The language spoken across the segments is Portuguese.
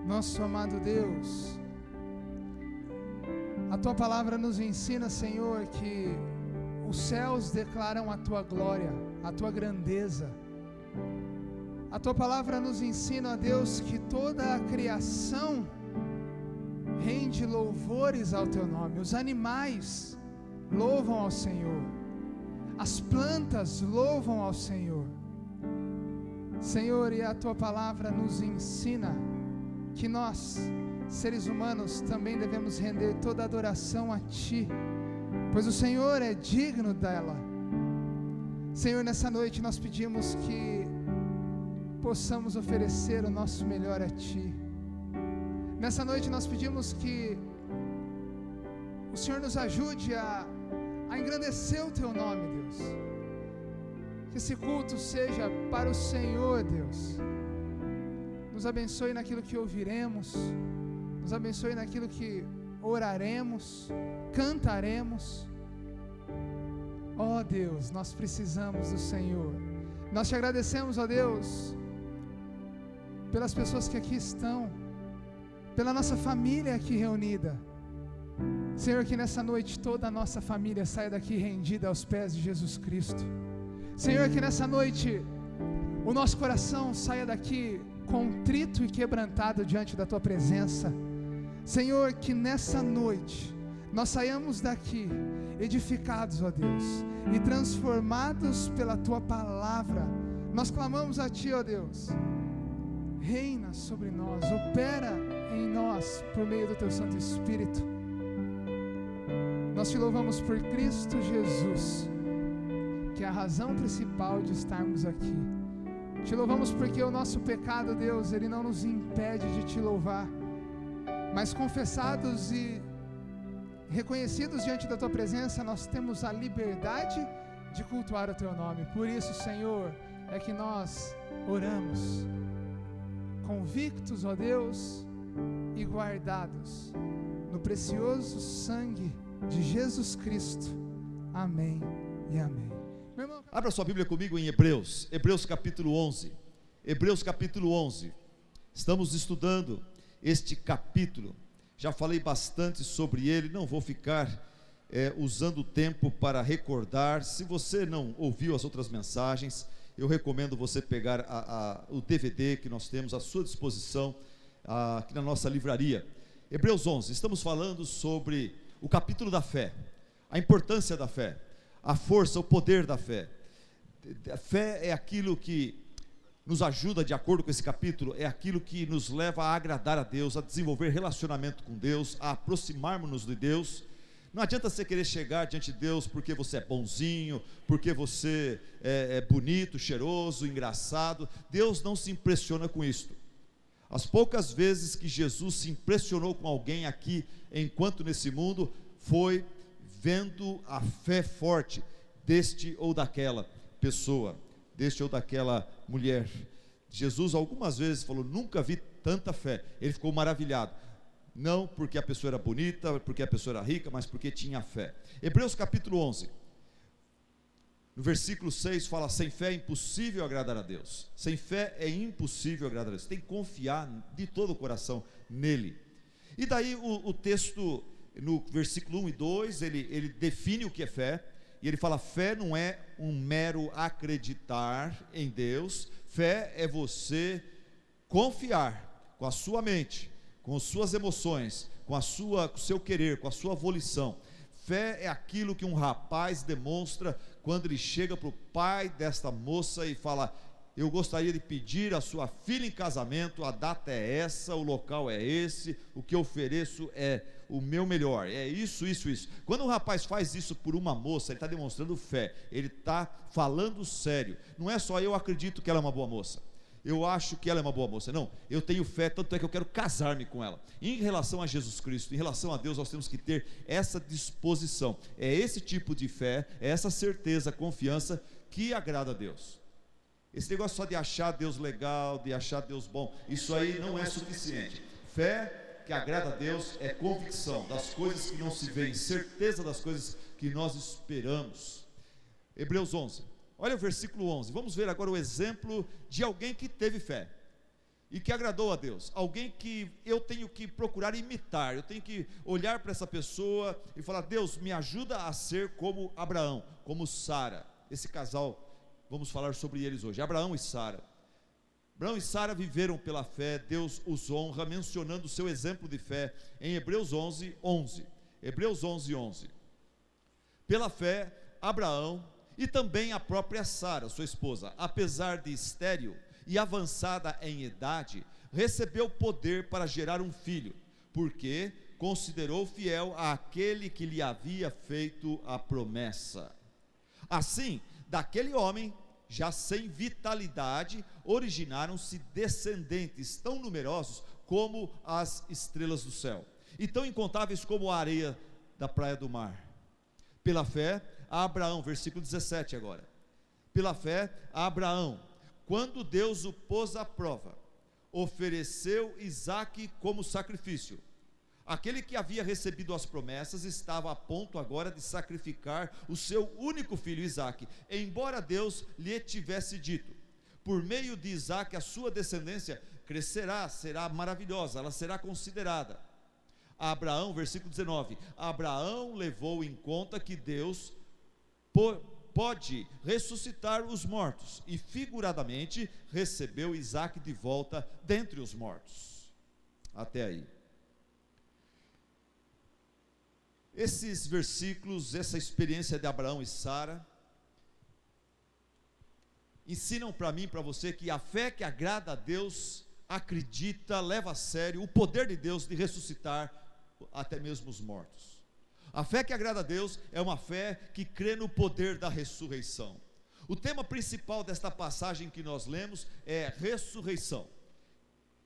Nosso amado Deus, a Tua palavra nos ensina, Senhor, que os céus declaram a Tua glória, a Tua grandeza. A Tua palavra nos ensina, Deus, que toda a criação rende louvores ao Teu nome. Os animais louvam ao Senhor, as plantas louvam ao Senhor. Senhor, e a Tua palavra nos ensina que nós, seres humanos, também devemos render toda adoração a Ti, pois o Senhor é digno dela. Senhor, nessa noite nós pedimos que possamos oferecer o nosso melhor a Ti. Nessa noite nós pedimos que o Senhor nos ajude a engrandecer o Teu nome, Deus. Que esse culto seja para o Senhor, Deus. Nos abençoe naquilo que ouviremos, nos abençoe naquilo que oraremos, cantaremos. Ó Deus, nós precisamos do Senhor. Nós Te agradecemos, ó Deus, pelas pessoas que aqui estão, pela nossa família aqui reunida. Senhor, que nessa noite toda a nossa família saia daqui rendida aos pés de Jesus Cristo. Senhor, que nessa noite o nosso coração saia daqui contrito e quebrantado diante da Tua presença. Senhor, que nessa noite nós saiamos daqui edificados, ó Deus, e transformados pela Tua palavra. Nós clamamos a Ti, ó Deus, reina sobre nós, opera em nós por meio do Teu Santo Espírito. Nós Te louvamos por Cristo Jesus, que é a razão principal de estarmos aqui. Te louvamos porque o nosso pecado, Deus, ele não nos impede de Te louvar, mas confessados e reconhecidos diante da Tua presença, nós temos a liberdade de cultuar o Teu nome. Por isso, Senhor, é que nós oramos, convictos, ó Deus, e guardados no precioso sangue de Jesus Cristo. Amém e amém. Abra sua Bíblia comigo em Hebreus capítulo 11. Hebreus capítulo 11. Estamos estudando este capítulo. Já falei bastante sobre ele, não vou ficar usando o tempo para recordar. Se você não ouviu as outras mensagens, eu recomendo você pegar o DVD que nós temos à sua disposição aqui na nossa livraria. Hebreus 11, estamos falando sobre o capítulo da fé, a importância da fé, a força, o poder da fé. A fé é aquilo que nos ajuda, de acordo com esse capítulo, é aquilo que nos leva a agradar a Deus, a desenvolver relacionamento com Deus, a aproximarmos-nos de Deus. Não adianta você querer chegar diante de Deus porque você é bonzinho, porque você é bonito, cheiroso, engraçado. Deus não se impressiona com isto. As poucas vezes que Jesus se impressionou com alguém aqui, enquanto nesse mundo, foi vendo a fé forte deste ou daquela pessoa, deste ou daquela mulher. Jesus algumas vezes falou: nunca vi tanta fé. Ele ficou maravilhado, não porque a pessoa era bonita, porque a pessoa era rica, mas porque tinha fé. Hebreus capítulo 11, no versículo 6 fala: sem fé é impossível agradar a Deus. Sem fé é impossível agradar a Deus. Tem que confiar de todo o coração nele. E daí o texto, no versículo 1 e 2, ele define o que é fé, e ele fala: fé não é um mero acreditar em Deus. Fé é você confiar com a sua mente, com as suas emoções, com o seu querer, com a sua volição. Fé é aquilo que um rapaz demonstra quando ele chega para o pai desta moça e fala: eu gostaria de pedir a sua filha em casamento, a data é essa, o local é esse, o que eu ofereço é o meu melhor, é isso. Quando um rapaz faz isso por uma moça, ele está demonstrando fé, ele está falando sério. Não é só: eu acredito que ela é uma boa moça, eu acho que ela é uma boa moça. Não, eu tenho fé, tanto é que eu quero casar-me com ela. Em relação a Jesus Cristo, em relação a Deus, nós temos que ter essa disposição. É esse tipo de fé, é essa certeza, confiança que agrada a Deus. Esse negócio só de achar Deus legal, de achar Deus bom, isso aí não é suficiente. Fé que agrada a Deus é convicção das coisas que não se veem, certeza das coisas que nós esperamos. Hebreus 11, olha o versículo 11, vamos ver agora o exemplo de alguém que teve fé e que agradou a Deus, alguém que eu tenho que procurar imitar, eu tenho que olhar para essa pessoa e falar: Deus, me ajuda a ser como Abraão, como Sara. Esse casal, vamos falar sobre eles hoje, Abraão e Sara. Abraão e Sara viveram pela fé, Deus os honra, mencionando o seu exemplo de fé em Hebreus 11, 11. Hebreus 11, 11. Pela fé, Abraão e também a própria Sara, sua esposa, apesar de estéril e avançada em idade, recebeu poder para gerar um filho, porque considerou fiel àquele que lhe havia feito a promessa. Assim, daquele homem, já sem vitalidade, originaram-se descendentes tão numerosos como as estrelas do céu, e tão incontáveis como a areia da praia do mar. Pela fé, a Abraão, versículo 17 agora. Pela fé, a Abraão, quando Deus o pôs à prova, ofereceu Isaque como sacrifício. Aquele que havia recebido as promessas estava a ponto agora de sacrificar o seu único filho Isaque, embora Deus lhe tivesse dito: por meio de Isaque a sua descendência crescerá, será maravilhosa, ela será considerada. Abraão, versículo 19, Abraão levou em conta que Deus pode ressuscitar os mortos, e figuradamente recebeu Isaque de volta dentre os mortos. Até aí. Esses versículos, essa experiência de Abraão e Sara, ensinam para mim e para você que a fé que agrada a Deus, acredita, leva a sério o poder de Deus de ressuscitar até mesmo os mortos. A fé que agrada a Deus é uma fé que crê no poder da ressurreição. O tema principal desta passagem que nós lemos é ressurreição.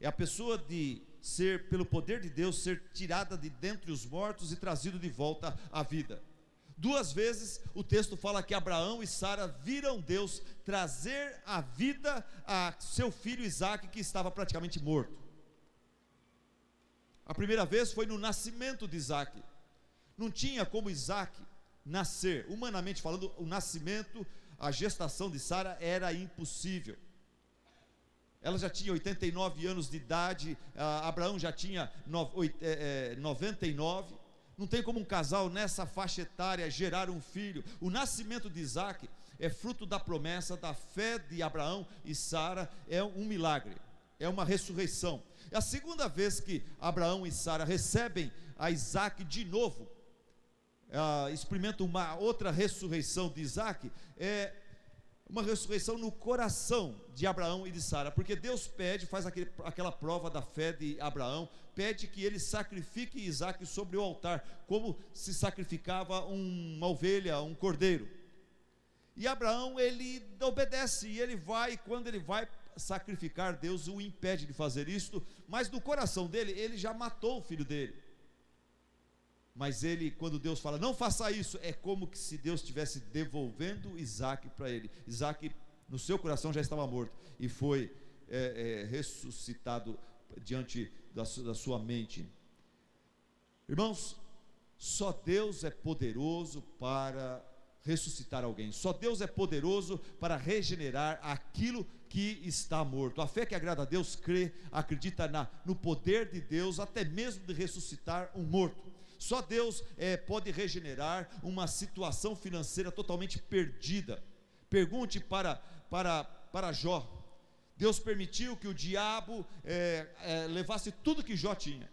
É a pessoa de ser, pelo poder de Deus, ser tirada de dentre os mortos e trazido de volta à vida. Duas vezes o texto fala que Abraão e Sara viram Deus trazer à vida a seu filho Isaque, que estava praticamente morto. A primeira vez foi no nascimento de Isaque. Não tinha como Isaque nascer, humanamente falando, o nascimento, a gestação de Sara era impossível. Ela já tinha 89 anos de idade, Abraão já tinha 99, não tem como um casal nessa faixa etária gerar um filho. O nascimento de Isaque é fruto da promessa, da fé de Abraão e Sara, é um milagre, é uma ressurreição. É a segunda vez que Abraão e Sara recebem a Isaque de novo, experimentam uma outra ressurreição de Isaque, uma ressurreição no coração de Abraão e de Sara, porque Deus pede, faz aquela prova da fé de Abraão, pede que ele sacrifique Isaque sobre o altar, como se sacrificava uma ovelha, um cordeiro. E Abraão, ele obedece, e ele vai, quando ele vai sacrificar, Deus o impede de fazer isto, mas no coração dele, ele já matou o filho dele. Mas ele, quando Deus fala, não faça isso, é como que se Deus estivesse devolvendo Isaque para ele. Isaque, no seu coração, já estava morto, e foi ressuscitado diante da sua mente. Irmãos, só Deus é poderoso para ressuscitar alguém, só Deus é poderoso para regenerar aquilo que está morto. A fé que agrada a Deus crê, acredita no poder de Deus, até mesmo de ressuscitar um morto. Só Deus pode regenerar uma situação financeira totalmente perdida. Pergunte para Jó. Deus permitiu que o diabo levasse tudo que Jó tinha,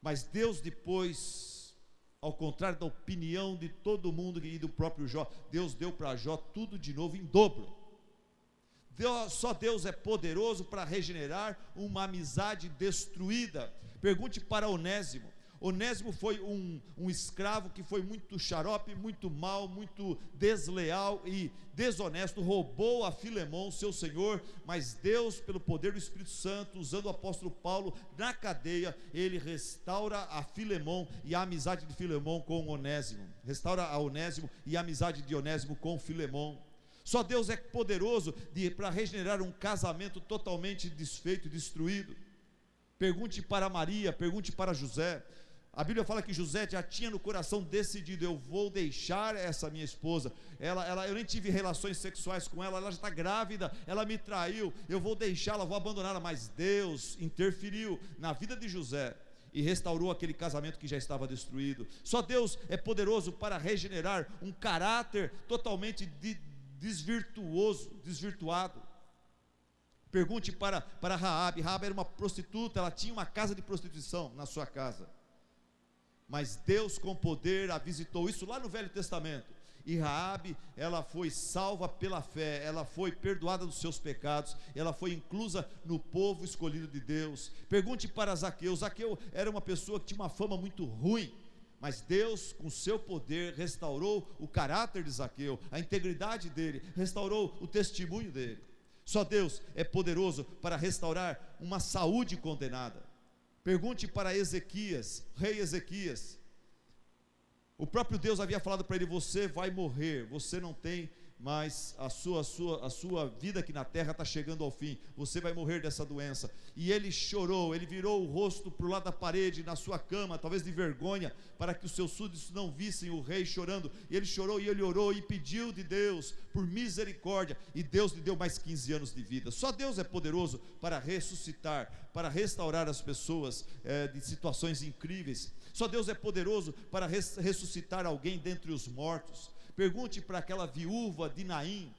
mas Deus depois, ao contrário da opinião de todo mundo e do próprio Jó, Deus deu para Jó tudo de novo em dobro. Só Deus é poderoso para regenerar uma amizade destruída. Pergunte para Onésimo. Onésimo foi um escravo que foi muito xarope, muito mau, muito desleal e desonesto, roubou a Filemão, seu senhor, mas Deus, pelo poder do Espírito Santo, usando o apóstolo Paulo na cadeia, ele restaura a Filemão e a amizade de Filemão com Onésimo, restaura a Onésimo e a amizade de Onésimo com Filemão. Só Deus é poderoso para regenerar um casamento totalmente desfeito e destruído. Pergunte para Maria, pergunte para José. A Bíblia fala que José já tinha no coração decidido: eu vou deixar essa minha esposa, eu nem tive relações sexuais com ela já está grávida, ela me traiu, eu vou deixá-la, vou abandoná-la. Mas Deus interferiu na vida de José e restaurou aquele casamento que já estava destruído. Só Deus é poderoso para regenerar um caráter totalmente desvirtuado. Pergunte para Raabe. Raabe era uma prostituta, ela tinha uma casa de prostituição na sua casa, mas Deus com poder a visitou, isso lá no Velho Testamento, e Raabe, ela foi salva pela fé, ela foi perdoada dos seus pecados, ela foi inclusa no povo escolhido de Deus. Pergunte para Zaqueu. Zaqueu era uma pessoa que tinha uma fama muito ruim, mas Deus com seu poder restaurou o caráter de Zaqueu, a integridade dele, restaurou o testemunho dele. Só Deus é poderoso para restaurar uma saúde condenada. Pergunte para Ezequias, rei Ezequias. O próprio Deus havia falado para ele: você vai morrer, você não tem mais, a sua vida aqui na terra está chegando ao fim, você vai morrer dessa doença. E ele chorou, ele virou o rosto para o lado da parede, na sua cama, talvez de vergonha, para que os seus súditos não vissem o rei chorando. E ele chorou e ele orou e pediu de Deus por misericórdia, e Deus lhe deu mais 15 anos de vida. Só Deus é poderoso para ressuscitar, para restaurar as pessoas de situações incríveis. Só Deus é poderoso para ressuscitar alguém dentre os mortos. Pergunte para aquela viúva de Naim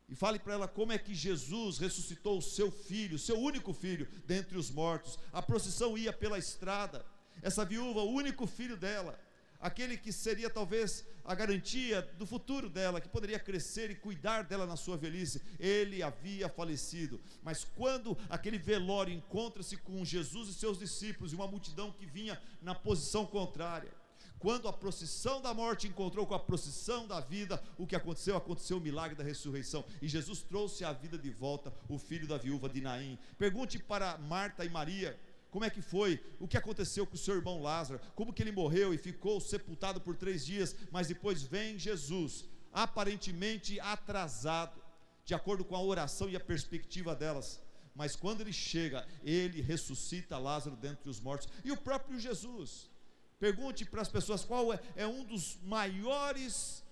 e fale para ela como é que Jesus ressuscitou o seu filho, seu único filho, dentre os mortos. A procissão ia pela estrada, essa viúva, o único filho dela, aquele que seria talvez a garantia do futuro dela, que poderia crescer e cuidar dela na sua velhice, ele havia falecido. Mas quando aquele velório encontra-se com Jesus e seus discípulos e uma multidão que vinha na posição contrária, quando a procissão da morte encontrou com a procissão da vida, o que aconteceu? Aconteceu o milagre da ressurreição, e Jesus trouxe à vida de volta o filho da viúva de Naim. Pergunte para Marta e Maria, como é que foi, o que aconteceu com o seu irmão Lázaro, como que ele morreu e ficou sepultado por 3 dias, mas depois vem Jesus, aparentemente atrasado, de acordo com a oração e a perspectiva delas, mas quando ele chega, ele ressuscita Lázaro dentre os mortos. E o próprio Jesus, pergunte para as pessoas qual é um dos maiores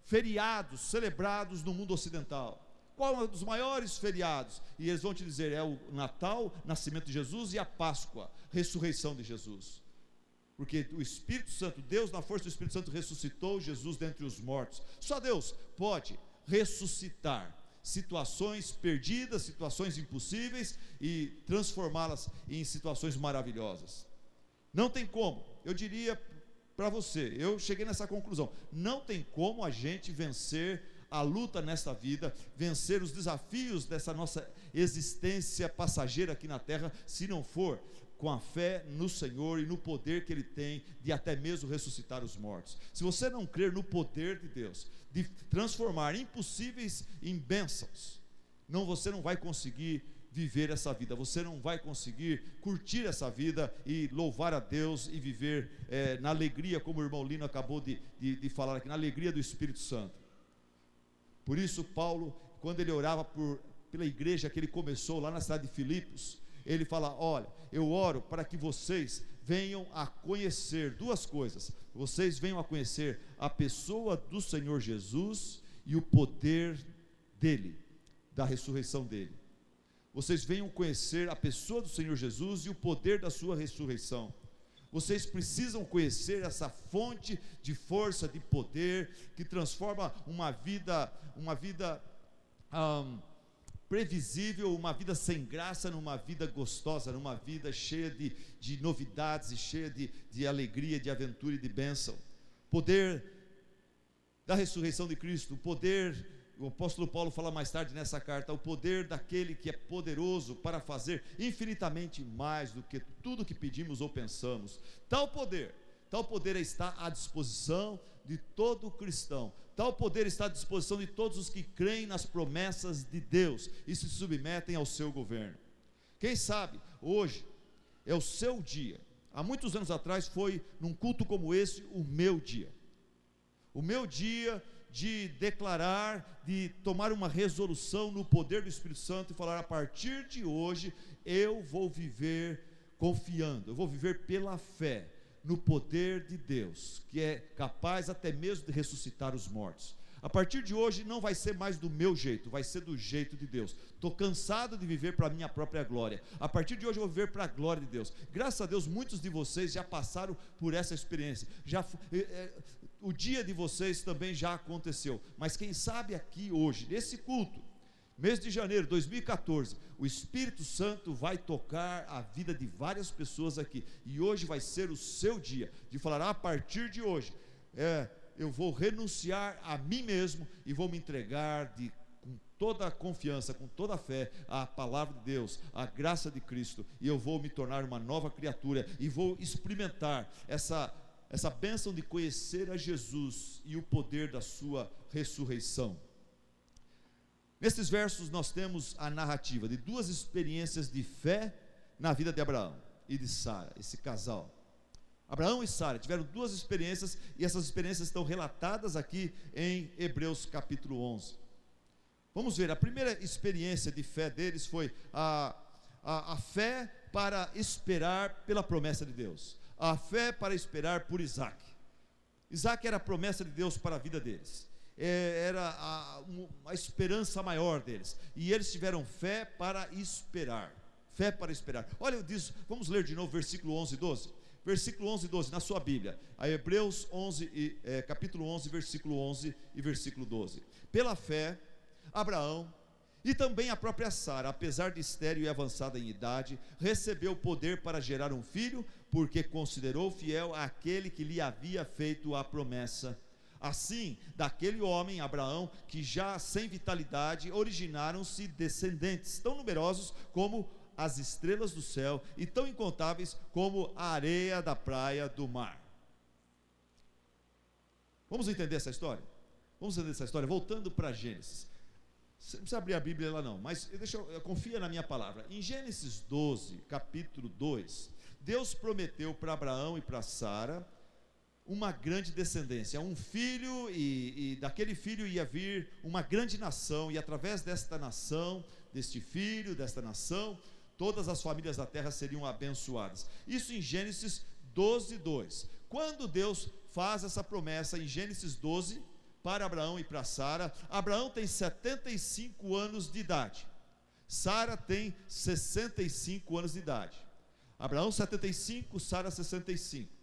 feriados celebrados no mundo ocidental. Qual é um dos maiores feriados? E eles vão te dizer: é o Natal, nascimento de Jesus, e a Páscoa, ressurreição de Jesus. Porque o Espírito Santo, Deus na força do Espírito Santo ressuscitou Jesus dentre os mortos. Só Deus pode ressuscitar situações perdidas, situações impossíveis, e transformá-las em situações maravilhosas. Não tem como, eu diria para você, eu cheguei nessa conclusão: não tem como a gente vencer a luta nesta vida, vencer os desafios dessa nossa existência passageira aqui na terra, se não for com a fé no Senhor e no poder que Ele tem de até mesmo ressuscitar os mortos. Se você não crer no poder de Deus, de transformar impossíveis em bênçãos, você não vai conseguir viver essa vida, você não vai conseguir curtir essa vida e louvar a Deus e viver na alegria, como o irmão Lino acabou de falar aqui, na alegria do Espírito Santo. Por isso Paulo, quando ele orava pela igreja que ele começou lá na cidade de Filipos, ele fala: olha, eu oro para que vocês venham a conhecer 2 coisas, vocês venham a conhecer a pessoa do Senhor Jesus e o poder dele, da ressurreição dele. Vocês venham conhecer a pessoa do Senhor Jesus e o poder da sua ressurreição. Vocês precisam conhecer essa fonte de força, de poder, que transforma uma vida previsível, uma vida sem graça, numa vida gostosa, numa vida cheia de novidades, e cheia de alegria, de aventura e de bênção. Poder da ressurreição de Cristo, o poder, o apóstolo Paulo fala mais tarde nessa carta, o poder daquele que é poderoso para fazer infinitamente mais do que tudo que pedimos ou pensamos. Tal poder está à disposição de todo cristão, tal poder está à disposição de todos os que creem nas promessas de Deus e se submetem ao seu governo. Quem sabe hoje é o seu dia. Há muitos anos atrás foi num culto como esse o meu dia de declarar, de tomar uma resolução no poder do Espírito Santo e falar: a partir de hoje eu vou viver confiando, eu vou viver pela fé no poder de Deus, que é capaz até mesmo de ressuscitar os mortos. A partir de hoje não vai ser mais do meu jeito, vai ser do jeito de Deus. Estou cansado de viver para a minha própria glória. A partir de hoje eu vou viver para a glória de Deus. Graças a Deus, muitos de vocês já passaram por essa experiência. O dia de vocês também já aconteceu. Mas quem sabe aqui hoje, nesse culto, mês de janeiro de 2014, o Espírito Santo vai tocar a vida de várias pessoas aqui. E hoje vai ser o seu dia de falar: a partir de hoje, eu vou renunciar a mim mesmo e vou me entregar com toda a confiança, com toda a fé, à palavra de Deus, à graça de Cristo, e eu vou me tornar uma nova criatura, e vou experimentar essa bênção de conhecer a Jesus e o poder da sua ressurreição. Nesses versos nós temos a narrativa de duas experiências de fé na vida de Abraão e de Sara, esse casal. Abraão e Sara tiveram duas experiências, e essas experiências estão relatadas aqui em Hebreus capítulo 11. Vamos ver, a primeira experiência de fé deles foi a fé para esperar pela promessa de Deus, a fé para esperar por Isaac. Isaac era a promessa de Deus para a vida deles, era a esperança maior deles, e eles tiveram fé para esperar. Fé para esperar. Olha, vamos ler de novo versículo 11 e 12. Versículo 11 e 12 na sua Bíblia, a Hebreus 11, capítulo 11, versículo 11 e versículo 12. Pela fé, Abraão e também a própria Sara, apesar de estéril e avançada em idade, recebeu poder para gerar um filho, porque considerou fiel aquele que lhe havia feito a promessa. Assim, daquele homem, Abraão, que já sem vitalidade, originaram-se descendentes tão numerosos como as estrelas do céu e tão incontáveis como a areia da praia do mar. Vamos entender essa história? Vamos entender essa história voltando para Gênesis. Você não precisa abrir a Bíblia lá não, mas confia na minha palavra. Em Gênesis 12, capítulo 2, Deus prometeu para Abraão e para Sara uma grande descendência, um filho, e daquele filho ia vir uma grande nação, e através desta nação, deste filho, desta nação, todas as famílias da terra seriam abençoadas. Isso em Gênesis 12, 2. Quando Deus faz essa promessa em Gênesis 12, para Abraão e para Sara, Abraão tem 75 anos de idade, Sara tem 65 anos de idade. Abraão 75, Sara 65.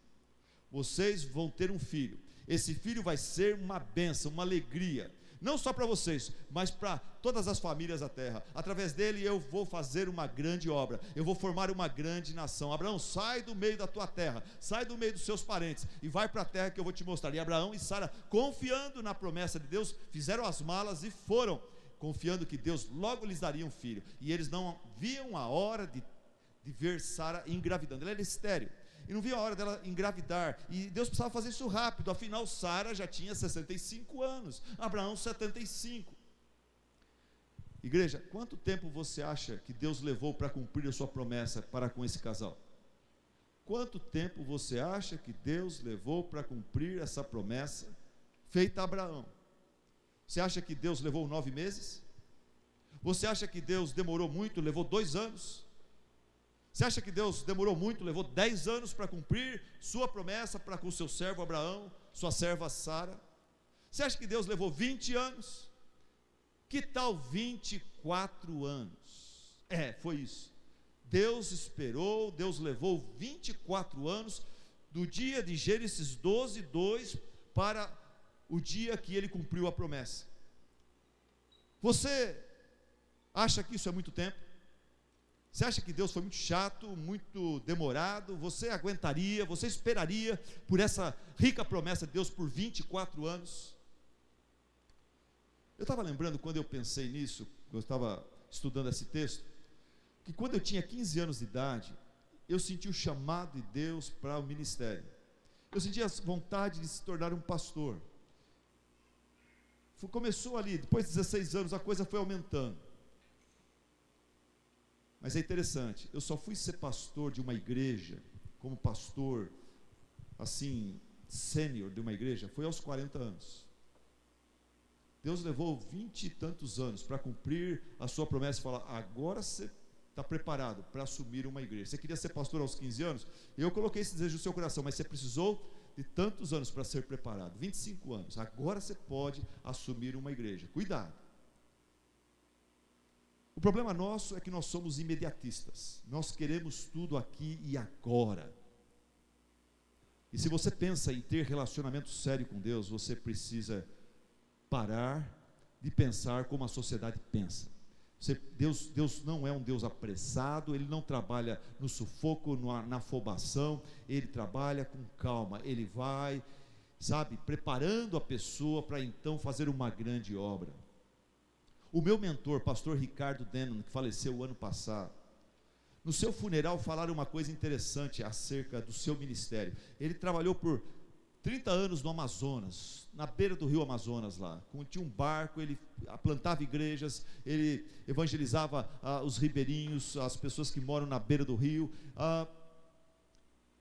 Vocês vão ter um filho. Esse filho vai ser uma bênção, uma alegria, não só para vocês, mas para todas as famílias da terra. Através dele eu vou fazer uma grande obra, eu vou formar uma grande nação. Abraão, sai do meio da tua terra, sai do meio dos seus parentes e vai para a terra que eu vou te mostrar. E Abraão e Sara, confiando na promessa de Deus, fizeram as malas e foram, confiando que Deus logo lhes daria um filho. E eles não viam a hora de ver Sara engravidando. Ela era estéril e não via a hora dela engravidar, e Deus precisava fazer isso rápido. Afinal, Sara já tinha 65 anos, Abraão 75. Igreja, quanto tempo você acha que Deus levou para cumprir a sua promessa para com esse casal? Quanto tempo você acha que Deus levou para cumprir essa promessa feita a Abraão? Você acha que Deus levou 9 meses? Você acha que Deus demorou muito, levou 2 anos? Você acha que Deus demorou muito, levou 10 anos para cumprir sua promessa para com o seu servo Abraão, sua serva Sara? Você acha que Deus levou 20 anos? Que tal 24 anos? Foi isso. Deus esperou, Deus levou 24 anos, do dia de Gênesis 12, 2, para o dia que ele cumpriu a promessa. Você acha que isso é muito tempo? Você acha que Deus foi muito chato, muito demorado? Você aguentaria, você esperaria por essa rica promessa de Deus por 24 anos? Eu estava lembrando, quando eu pensei nisso, eu estava estudando esse texto, que quando eu tinha 15 anos de idade, eu senti o chamado de Deus para o ministério. Eu sentia a vontade de se tornar um pastor. Começou ali, depois de 16 anos, a coisa foi aumentando. Mas é interessante, eu só fui ser pastor de uma igreja, como pastor, assim, sênior de uma igreja, foi aos 40 anos. Deus levou 20 e tantos anos para cumprir a sua promessa e falar: agora você está preparado para assumir uma igreja. Você queria ser pastor aos 15 anos? Eu coloquei esse desejo no seu coração, mas você precisou de tantos anos para ser preparado, 25 anos. Agora você pode assumir uma igreja. Cuidado. O problema nosso é que nós somos imediatistas. Nós queremos tudo aqui e agora. E se você pensa em ter relacionamento sério com Deus, você precisa parar de pensar como a sociedade pensa. Deus não é um Deus apressado, Ele não trabalha no sufoco, na afobação, Ele trabalha com calma, Ele vai, preparando a pessoa para então fazer uma grande obra. O meu mentor, pastor Ricardo Denman, que faleceu o ano passado, no seu funeral falaram uma coisa interessante acerca do seu ministério. Ele trabalhou por 30 anos no Amazonas, na beira do rio Amazonas lá, tinha um barco, ele plantava igrejas, ele evangelizava os ribeirinhos, as pessoas que moram na beira do rio,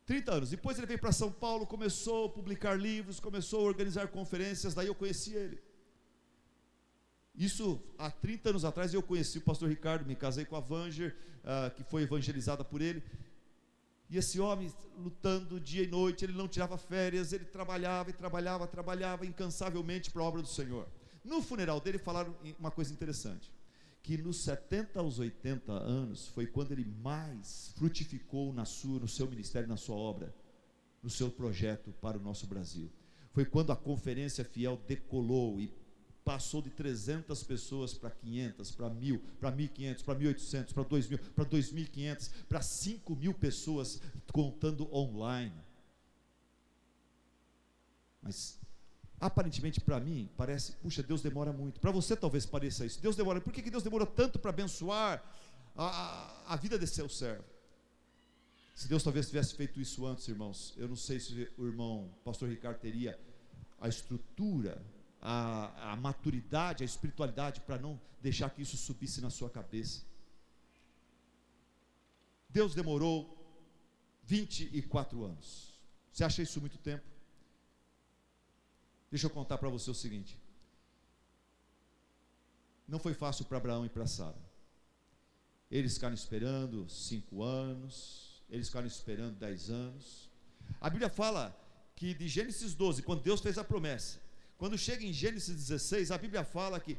30 anos, depois ele veio para São Paulo, começou a publicar livros, começou a organizar conferências, daí eu conheci ele. Isso há 30 anos atrás eu conheci o pastor Ricardo, me casei com a Vanger, que foi evangelizada por ele. E esse homem lutando dia e noite, ele não tirava férias, ele trabalhava incansavelmente para a obra do Senhor. No funeral dele falaram uma coisa interessante, que nos 70 aos 80 anos foi quando ele mais frutificou no seu ministério, na sua obra, no seu projeto para o nosso Brasil. Foi quando a Conferência Fiel decolou e passou de 300 pessoas para 500, para 1.000, para 1.500, para 1.800, para 2.000, para 2.500, para 5.000 pessoas, contando online. Mas, aparentemente para mim, parece, puxa, Deus demora muito. Para você talvez pareça isso. Deus demora. Por que Deus demora tanto para abençoar a vida desse seu servo? Se Deus talvez tivesse feito isso antes, irmãos, eu não sei se o irmão pastor Ricardo teria a estrutura, a maturidade, a espiritualidade para não deixar que isso subisse na sua cabeça. Deus demorou 24 anos. Você acha isso muito tempo? Deixa eu contar para você o seguinte: não foi fácil para Abraão e para Sara. Eles ficaram esperando 5 anos, eles ficaram esperando 10 anos. A Bíblia fala que de Gênesis 12, quando Deus fez a promessa, quando chega em Gênesis 16, a Bíblia fala que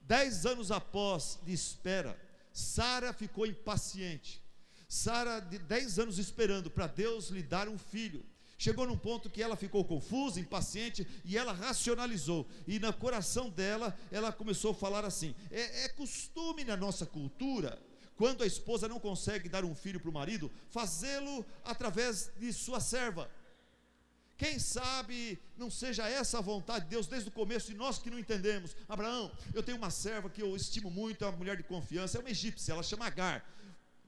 10 anos após de espera, Sara ficou impaciente. Sara, de 10 anos esperando para Deus lhe dar um filho, chegou num ponto que ela ficou confusa, impaciente, e ela racionalizou, e no coração dela, ela começou a falar assim: é costume na nossa cultura, quando a esposa não consegue dar um filho para o marido, fazê-lo através de sua serva. Quem sabe não seja essa a vontade de Deus desde o começo, e nós que não entendemos. Abraão, eu tenho uma serva que eu estimo muito, é uma mulher de confiança, é uma egípcia, ela chama Agar.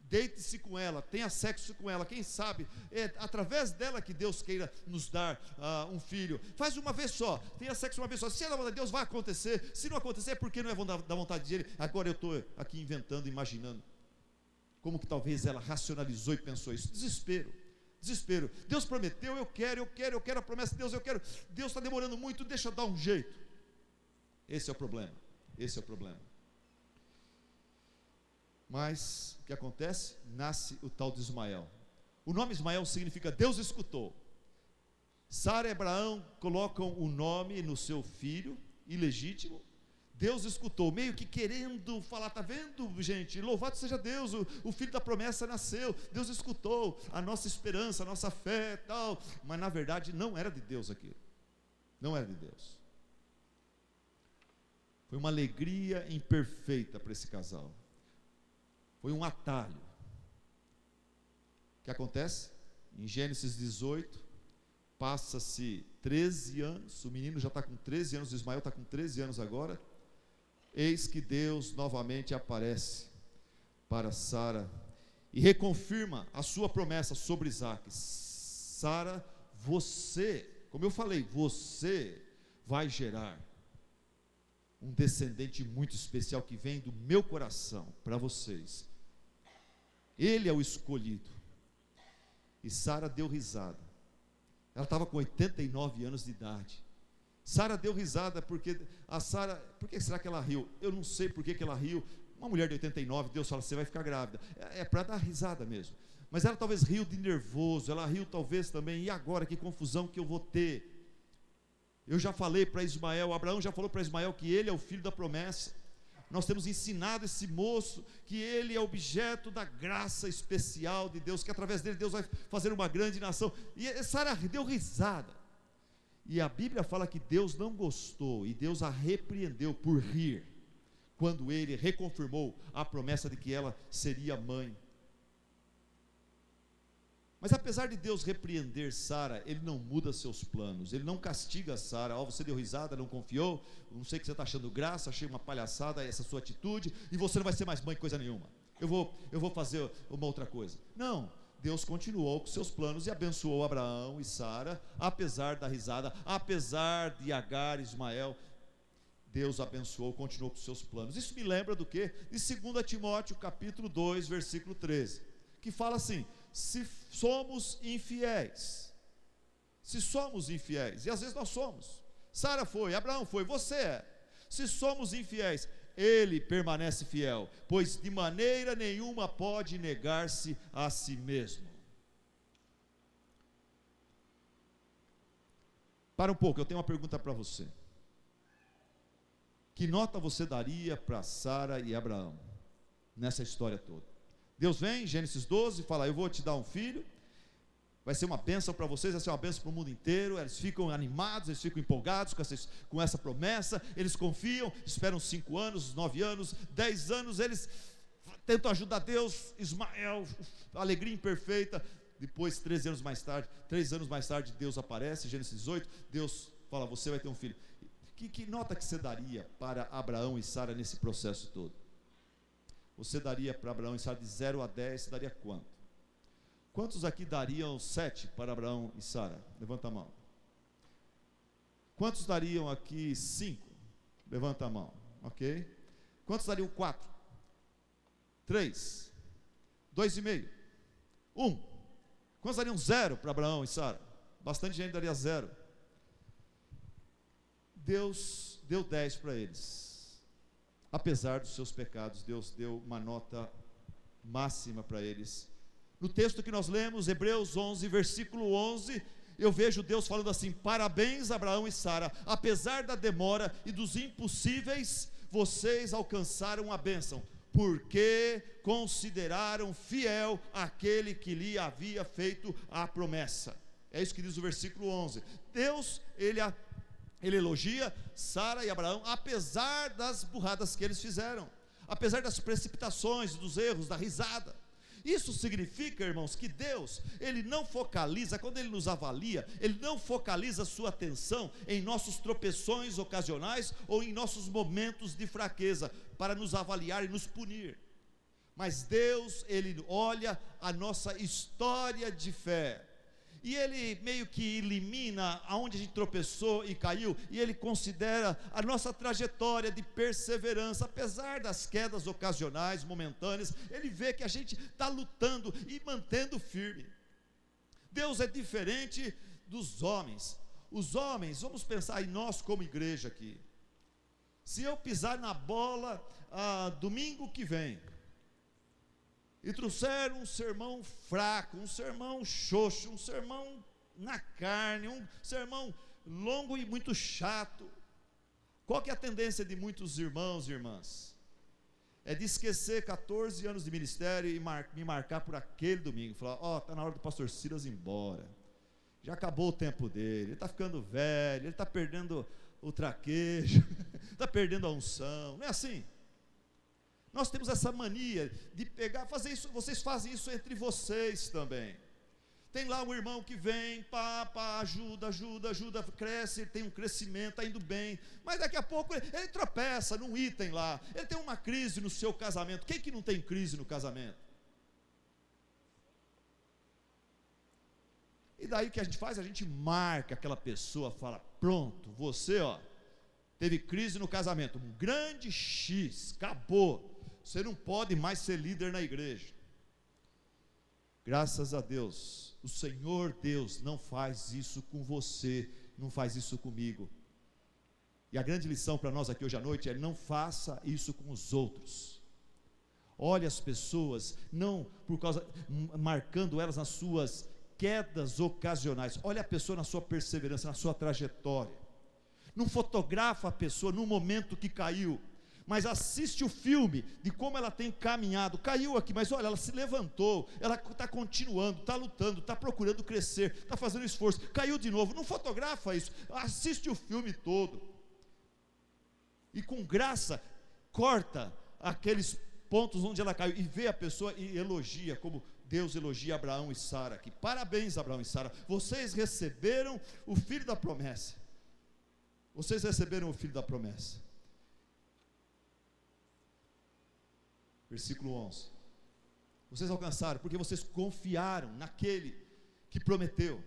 Deite-se com ela, tenha sexo com ela, quem sabe é através dela que Deus queira nos dar um filho. Faz uma vez só, tenha sexo uma vez só. Se é da vontade de Deus, vai acontecer. Se não acontecer, é porque não é da vontade dele. Agora eu estou aqui inventando, imaginando como que talvez ela racionalizou e pensou isso. Desespero. Deus prometeu, eu quero a promessa de Deus, Deus está demorando muito, deixa eu dar um jeito. Esse é o problema. Mas o que acontece? Nasce o tal de Ismael. O nome Ismael significa Deus escutou. Sara e Abraão colocam o nome no seu filho ilegítimo. Deus escutou, meio que querendo falar: está vendo, gente, louvado seja Deus, o filho da promessa nasceu, Deus escutou a nossa esperança, a nossa fé, tal. Mas na verdade não era de Deus aquilo, não era de Deus. Foi uma alegria imperfeita para esse casal, foi um atalho. O que acontece? Em Gênesis 18, passa-se 13 anos, o menino já está com 13 anos, o Ismael está com 13 anos agora. Eis que Deus novamente aparece para Sara e reconfirma a sua promessa sobre Isaque. Sara, você, como eu falei, você vai gerar um descendente muito especial que vem do meu coração para vocês. Ele é o escolhido. E Sara deu risada. Ela estava com 89 anos de idade. Sara deu risada, porque a Sara, por que será que ela riu? Eu não sei por que ela riu. Uma mulher de 89, Deus fala, você vai ficar grávida. É para dar risada mesmo. Mas ela talvez riu de nervoso, ela riu talvez também, e agora que confusão que eu vou ter? Eu já falei para Ismael, Abraão já falou para Ismael que ele é o filho da promessa. Nós temos ensinado esse moço que ele é objeto da graça especial de Deus, que através dele Deus vai fazer uma grande nação. E Sara deu risada. E a Bíblia fala que Deus não gostou, e Deus a repreendeu por rir, quando ele reconfirmou a promessa de que ela seria mãe. Mas apesar de Deus repreender Sara, ele não muda seus planos, ele não castiga Sara. Você deu risada, não confiou, não sei o que você está achando graça, achei uma palhaçada essa sua atitude, e você não vai ser mais mãe coisa nenhuma, eu vou fazer uma outra coisa. Não, Deus continuou com seus planos e abençoou Abraão e Sara, apesar da risada, apesar de Agar e Ismael. Deus abençoou, continuou com seus planos. Isso me lembra do quê? De 2 Timóteo capítulo 2, versículo 13, que fala assim: se somos infiéis, e às vezes nós somos, Sara foi, Abraão foi, você é, se somos infiéis, ele permanece fiel, pois de maneira nenhuma pode negar-se a si mesmo. Para um pouco, eu tenho uma pergunta para você. Que nota você daria para Sara e Abraão nessa história toda? Deus vem, Gênesis 12, fala: eu vou te dar um filho, vai ser uma bênção para vocês, vai ser uma bênção para o mundo inteiro. Eles ficam animados, eles ficam empolgados com essa promessa, eles confiam, esperam 5 anos, 9 anos, 10 anos, eles tentam ajudar Deus. Ismael, alegria imperfeita. Depois, 3 anos mais tarde, Deus aparece, Gênesis 18, Deus fala: você vai ter um filho. Que nota que você daria para Abraão e Sara nesse processo todo? Você daria para Abraão e Sara de 0 a 10, você daria quanto? Quantos aqui dariam 7 para Abraão e Sara? Levanta a mão. Quantos dariam aqui 5? Levanta a mão, ok? Quantos dariam 4? 3? 2,5? 1? Quantos dariam 0 para Abraão e Sara? Bastante gente daria 0. Deus deu 10 para eles. Apesar dos seus pecados, Deus deu uma nota máxima para eles. No texto que nós lemos, Hebreus 11, versículo 11, eu vejo Deus falando assim: parabéns Abraão e Sara, apesar da demora e dos impossíveis, vocês alcançaram a bênção, porque consideraram fiel aquele que lhe havia feito a promessa. É isso que diz o versículo 11. Deus, ele elogia Sara e Abraão, apesar das burradas que eles fizeram, apesar das precipitações, dos erros, da risada. Isso significa, irmãos, que Deus, ele não focaliza, quando ele nos avalia, ele não focaliza sua atenção em nossos tropeções ocasionais ou em nossos momentos de fraqueza, para nos avaliar e nos punir. Mas Deus, ele olha a nossa história de fé, e ele meio que elimina aonde a gente tropeçou e caiu, e ele considera a nossa trajetória de perseverança, apesar das quedas ocasionais, momentâneas. Ele vê que a gente está lutando e mantendo firme. Deus é diferente dos homens. Os homens, vamos pensar em nós como igreja aqui. Se eu pisar na bola domingo que vem, e trouxeram um sermão fraco, um sermão xoxo, um sermão na carne, um sermão longo e muito chato, qual que é a tendência de muitos irmãos e irmãs? É de esquecer 14 anos de ministério e me marcar por aquele domingo, falar: está na hora do pastor Silas ir embora, já acabou o tempo dele, ele está ficando velho, ele está perdendo o traquejo, está perdendo a unção. Não é assim? Nós temos essa mania de pegar, fazer isso. Vocês fazem isso entre vocês também. Tem lá um irmão que vem, ajuda, cresce, tem um crescimento, está indo bem, mas daqui a pouco ele tropeça num item lá, ele tem uma crise no seu casamento. Quem que não tem crise no casamento? E daí o que a gente faz? A gente marca aquela pessoa, fala: pronto, você teve crise no casamento, um grande X, acabou, você não pode mais ser líder na igreja. Graças a Deus, o Senhor Deus não faz isso com você, não faz isso comigo. E a grande lição para nós aqui hoje à noite é: não faça isso com os outros. Olhe as pessoas, não por causa, marcando elas nas suas quedas ocasionais. Olhe a pessoa na sua perseverança, na sua trajetória. Não fotografa a pessoa no momento que caiu, mas assiste o filme de como ela tem caminhado. Caiu aqui, mas olha, ela se levantou, ela está continuando, está lutando, está procurando crescer, está fazendo esforço. Caiu de novo, não fotografa isso, assiste o filme todo. E com graça, corta aqueles pontos onde ela caiu e vê a pessoa e elogia, como Deus elogia Abraão e Sara aqui. Parabéns, Abraão e Sara, vocês receberam o filho da promessa. Vocês receberam o filho da promessa. Versículo 11. Vocês alcançaram porque vocês confiaram naquele que prometeu.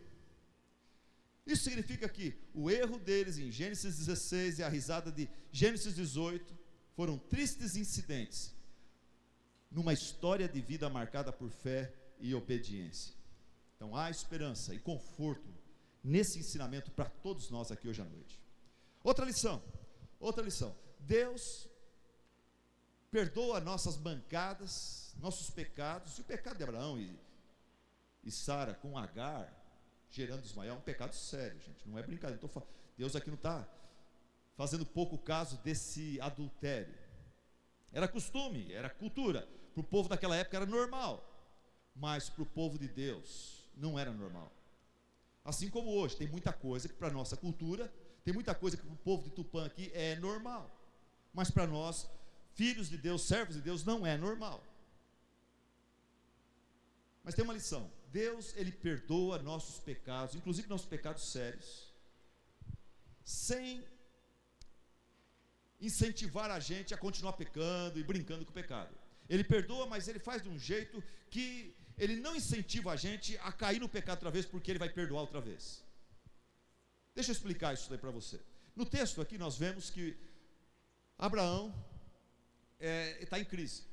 Isso significa que o erro deles em Gênesis 16 e a risada de Gênesis 18 foram tristes incidentes numa história de vida marcada por fé e obediência. Então há esperança e conforto nesse ensinamento para todos nós aqui hoje à noite. Outra lição. Deus perdoa nossas mancadas, nossos pecados. E o pecado de Abraão e Sara com Agar, gerando Ismael, é um pecado sério, gente, não é brincadeira. Deus aqui não está fazendo pouco caso desse adultério. Era costume, era cultura. Para o povo daquela época era normal, mas para o povo de Deus não era normal. Assim como hoje, tem muita coisa que para a nossa cultura, tem muita coisa que para o povo de Tupã aqui é normal, mas para nós, filhos de Deus, servos de Deus, não é normal. Mas tem uma lição: Deus, Ele perdoa nossos pecados, inclusive nossos pecados sérios, sem incentivar a gente a continuar pecando e brincando com o pecado. Ele perdoa, mas Ele faz de um jeito que Ele não incentiva a gente a cair no pecado outra vez, porque Ele vai perdoar outra vez. Deixa eu explicar isso aí para você. No texto aqui nós vemos que Abraão está em crise.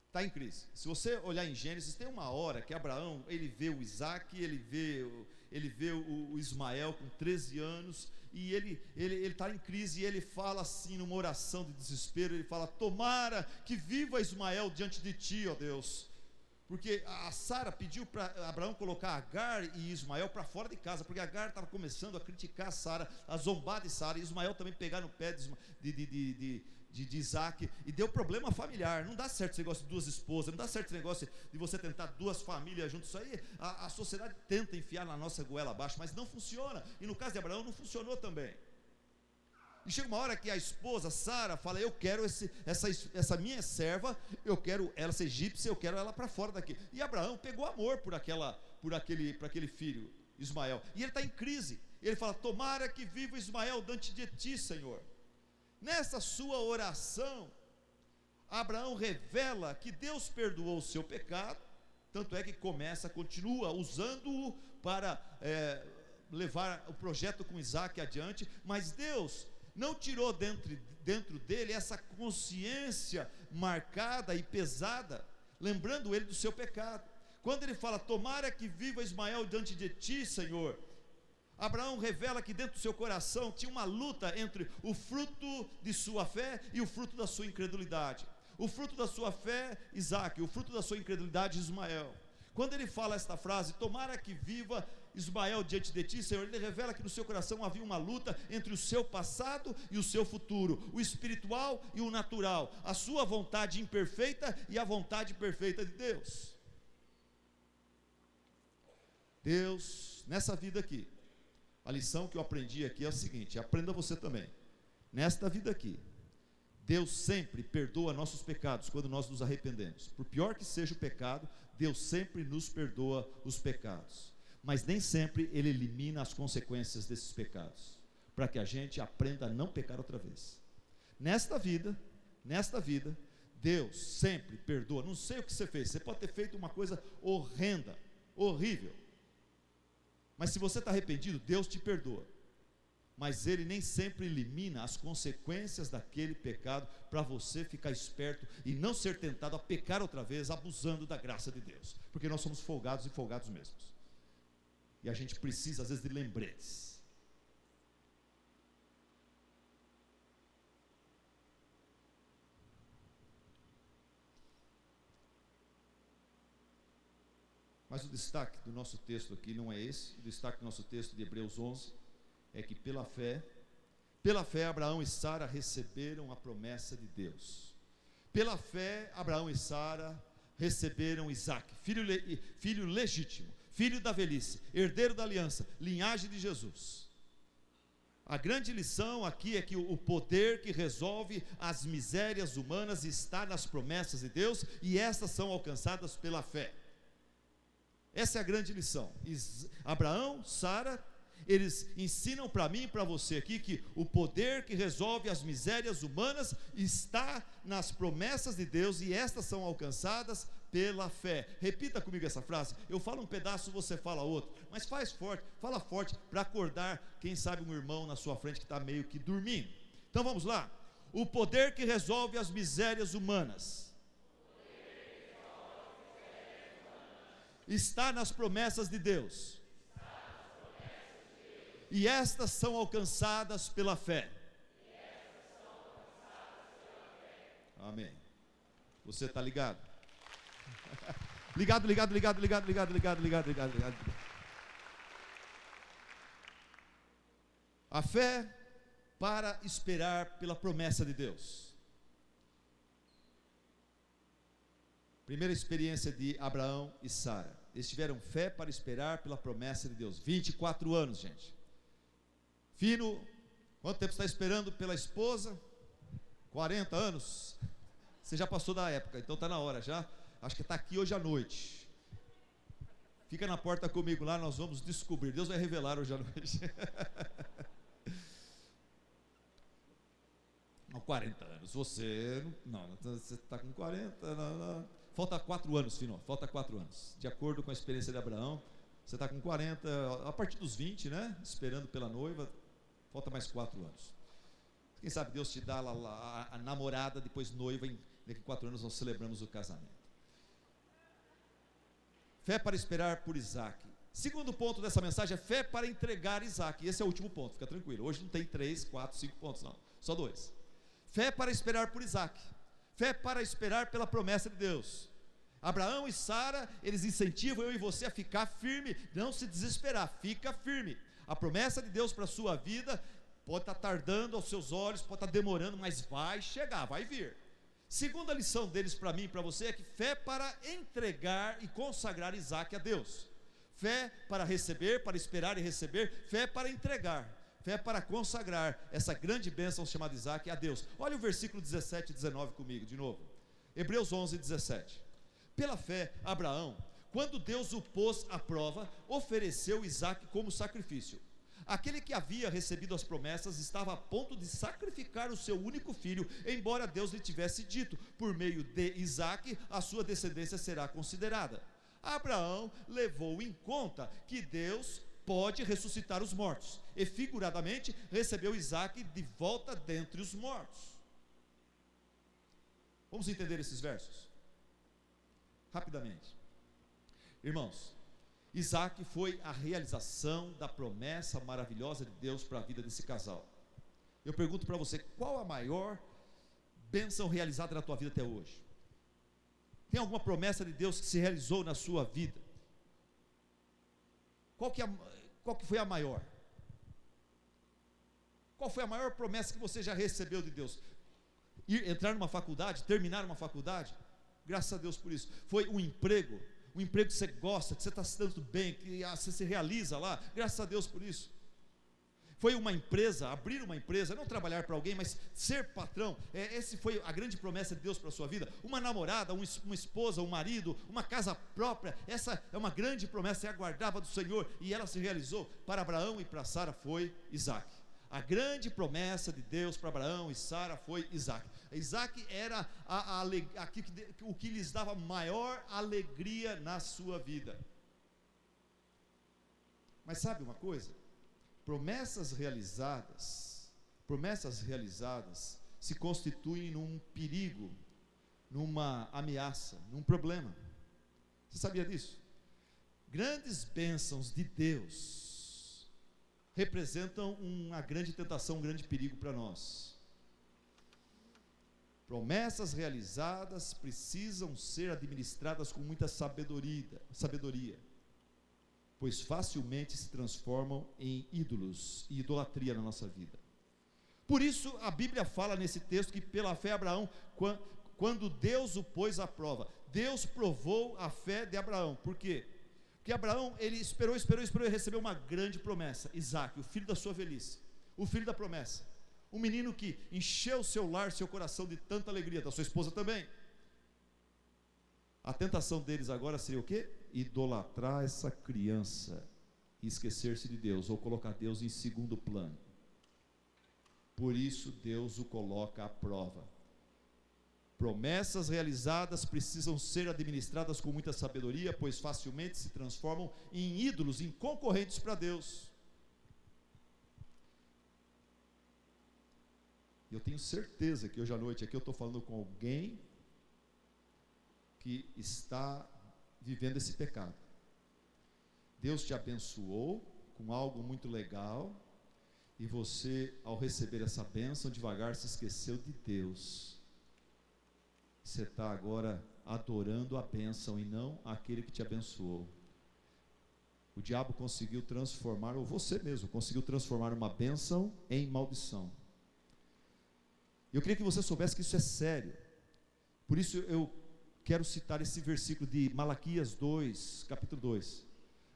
Está em crise. Se você olhar em Gênesis, tem uma hora que Abraão, ele vê o Isaac, ele vê o Ismael com 13 anos, e ele está em crise, e ele fala assim, numa oração de desespero, ele fala: tomara que viva Ismael diante de ti, ó Deus. Porque a Sara pediu para Abraão colocar Agar e Ismael para fora de casa, porque Agar estava começando a criticar Sara, a zombar de Sara, e Ismael também pegar no pé de Isaac, e deu problema familiar. Não dá certo esse negócio de duas esposas, não dá certo esse negócio de você tentar duas famílias juntas. Isso aí a sociedade tenta enfiar na nossa goela abaixo, mas não funciona, e no caso de Abraão não funcionou também. E chega uma hora que a esposa Sara fala: eu quero essa minha serva, eu quero ela ser egípcia, eu quero ela para fora daqui. E Abraão pegou amor por aquele filho Ismael, e ele está em crise. Ele fala: tomara que viva Ismael diante de ti, Senhor. Nessa sua oração, Abraão revela que Deus perdoou o seu pecado, tanto é que continua usando-o para levar o projeto com Isaac adiante, mas Deus não tirou dentro dele essa consciência marcada e pesada, lembrando ele do seu pecado. Quando ele fala: tomara que viva Ismael diante de ti, Senhor, Abraão revela que dentro do seu coração tinha uma luta entre o fruto de sua fé e o fruto da sua incredulidade. O fruto da sua fé, Isaac, o fruto da sua incredulidade, Ismael. Quando ele fala esta frase: tomara que viva Ismael diante de ti, Senhor, ele revela que no seu coração havia uma luta entre o seu passado e o seu futuro, o espiritual e o natural, a sua vontade imperfeita e a vontade perfeita de Deus. Deus, nessa vida aqui, a lição que eu aprendi aqui é a seguinte: aprenda você também. Nesta vida aqui, Deus sempre perdoa nossos pecados quando nós nos arrependemos. Por pior que seja o pecado, Deus sempre nos perdoa os pecados, mas nem sempre Ele elimina as consequências desses pecados, para que a gente aprenda a não pecar outra vez. Nesta vida, Deus sempre perdoa. Não sei o que você fez, você pode ter feito uma coisa horrenda, horrível, mas se você está arrependido, Deus te perdoa, mas Ele nem sempre elimina as consequências daquele pecado, para você ficar esperto e não ser tentado a pecar outra vez, abusando da graça de Deus, porque nós somos folgados e folgados mesmos, e a gente precisa às vezes de lembretes. Mas o destaque do nosso texto aqui não é esse. O destaque do nosso texto de Hebreus 11 é que pela fé, Abraão e Sara receberam a promessa de Deus. Pela fé, Abraão e Sara receberam Isaque, filho legítimo, filho da velhice, herdeiro da aliança, linhagem de Jesus. A grande lição aqui é que o poder que resolve as misérias humanas está nas promessas de Deus, e estas são alcançadas pela fé. Essa é a grande lição. Abraão, Sara, eles ensinam para mim e para você aqui que o poder que resolve as misérias humanas está nas promessas de Deus, e estas são alcançadas pela fé. Repita comigo essa frase. Eu falo um pedaço, você fala outro, mas fala forte para acordar, quem sabe um irmão na sua frente que está meio que dormindo. Então vamos lá. O poder que resolve as misérias humanas está nas promessas de Deus, e estas são alcançadas pela fé. Amém. Você está ligado? Ligado. A fé para esperar pela promessa de Deus. Primeira experiência de Abraão e Sara. Eles tiveram fé para esperar pela promessa de Deus. 24 anos, gente. Fino, quanto tempo está esperando pela esposa? 40 anos. Você já passou da época, então está na hora já. Acho que está aqui hoje à noite. Fica na porta comigo lá, nós vamos descobrir. Deus vai revelar hoje à noite. Não, 40 anos. Você está com 40. Não. Falta 4 anos, Fino. Falta 4 anos. De acordo com a experiência de Abraão, você está com 40, a partir dos 20, né? Esperando pela noiva. Falta mais 4 anos. Quem sabe Deus te dá a namorada, depois noiva, e daqui a 4 anos nós celebramos o casamento. Fé para esperar por Isaque. Segundo ponto dessa mensagem é fé para entregar Isaque. Esse é o último ponto, fica tranquilo. Hoje não tem 3, 4, 5 pontos não, só 2. Fé para esperar por Isaque. Fé para esperar pela promessa de Deus. Abraão e Sara, eles incentivam eu e você a ficar firme, não se desesperar, fica firme. A promessa de Deus para a sua vida pode estar tardando aos seus olhos, pode estar demorando, mas vai chegar, vai vir. Segunda lição deles para mim e para você é que fé para entregar e consagrar Isaque a Deus. Fé para receber, para esperar e receber, fé para entregar, fé para consagrar essa grande bênção chamada Isaque a Deus. Olha o versículo 17 e 19 comigo de novo. Hebreus 11, 17. Pela fé, Abraão, quando Deus o pôs à prova, ofereceu Isaque como sacrifício. Aquele que havia recebido as promessas estava a ponto de sacrificar o seu único filho, embora Deus lhe tivesse dito: por meio de Isaque a sua descendência será considerada. Abraão levou em conta que Deus pode ressuscitar os mortos, e figuradamente recebeu Isaque de volta dentre os mortos. Vamos entender esses versos? Rapidamente. Irmãos, Isaque foi a realização da promessa maravilhosa de Deus para a vida desse casal. Eu pergunto para você, qual a maior bênção realizada na tua vida até hoje? Tem alguma promessa de Deus que se realizou na sua vida? Qual que foi a maior? Qual foi a maior promessa que você já recebeu de Deus? Entrar numa faculdade, terminar uma faculdade? Graças a Deus por isso. Foi um emprego que você gosta, que você está se dando bem, que você se realiza lá, graças a Deus por isso. Foi uma empresa, abrir uma empresa, não trabalhar para alguém, mas ser patrão. Essa foi a grande promessa de Deus para a sua vida. Uma namorada, uma esposa, um marido, uma casa própria, essa é uma grande promessa, você aguardava do Senhor, e ela se realizou. Para Abraão e para Sara foi Isaque. A grande promessa de Deus para Abraão e Sara foi Isaque. Isaque era o que lhes dava maior alegria na sua vida. Mas sabe uma coisa? Promessas realizadas se constituem num perigo, numa ameaça, num problema. Você sabia disso? Grandes bênçãos de Deus representam uma grande tentação, um grande perigo para nós. Promessas realizadas precisam ser administradas com muita sabedoria, pois facilmente se transformam em ídolos e idolatria na nossa vida. Por isso a Bíblia fala nesse texto que pela fé Abraão, quando Deus o pôs à prova, Deus provou a fé de Abraão. Por quê? Porque Abraão, ele esperou e recebeu uma grande promessa, Isaque, o filho da sua velhice, o filho da promessa, um menino que encheu o seu lar, seu coração de tanta alegria, da sua esposa também. A tentação deles agora seria o quê? Idolatrar essa criança e esquecer-se de Deus, ou colocar Deus em segundo plano. Por isso Deus o coloca à prova. Promessas realizadas precisam ser administradas com muita sabedoria, pois facilmente se transformam em ídolos, em concorrentes para Deus. Eu tenho certeza que hoje à noite aqui eu estou falando com alguém que está vivendo esse pecado. Deus te abençoou com algo muito legal, e você, ao receber essa bênção, devagar se esqueceu de Deus. Você está agora adorando a bênção e não aquele que te abençoou. O diabo conseguiu transformar, ou você mesmo conseguiu transformar uma bênção em maldição. Eu queria que você soubesse que isso é sério. Por isso eu quero citar esse versículo de Malaquias 2, capítulo 2.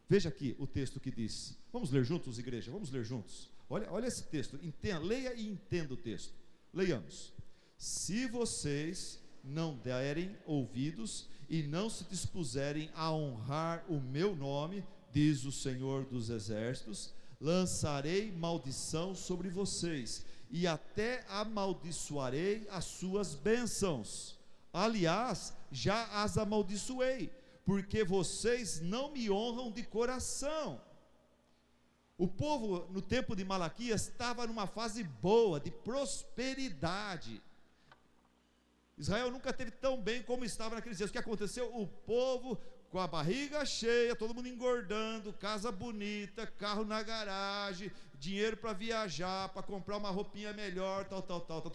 Veja aqui o texto que diz. Vamos ler juntos, igreja? Vamos ler juntos. Olha esse texto, entenda, leia e entenda o texto. Leiamos. Se vocês não derem ouvidos e não se dispuserem a honrar o meu nome, diz o Senhor dos Exércitos, lançarei maldição sobre vocês, e até amaldiçoarei as suas bênçãos. Aliás, já as amaldiçoei, porque vocês não me honram de coração. O povo no tempo de Malaquias estava numa fase boa, de prosperidade. Israel nunca teve tão bem como estava naqueles dias. O que aconteceu? O povo com a barriga cheia, todo mundo engordando, casa bonita, carro na garagem, dinheiro para viajar, para comprar uma roupinha melhor, tal,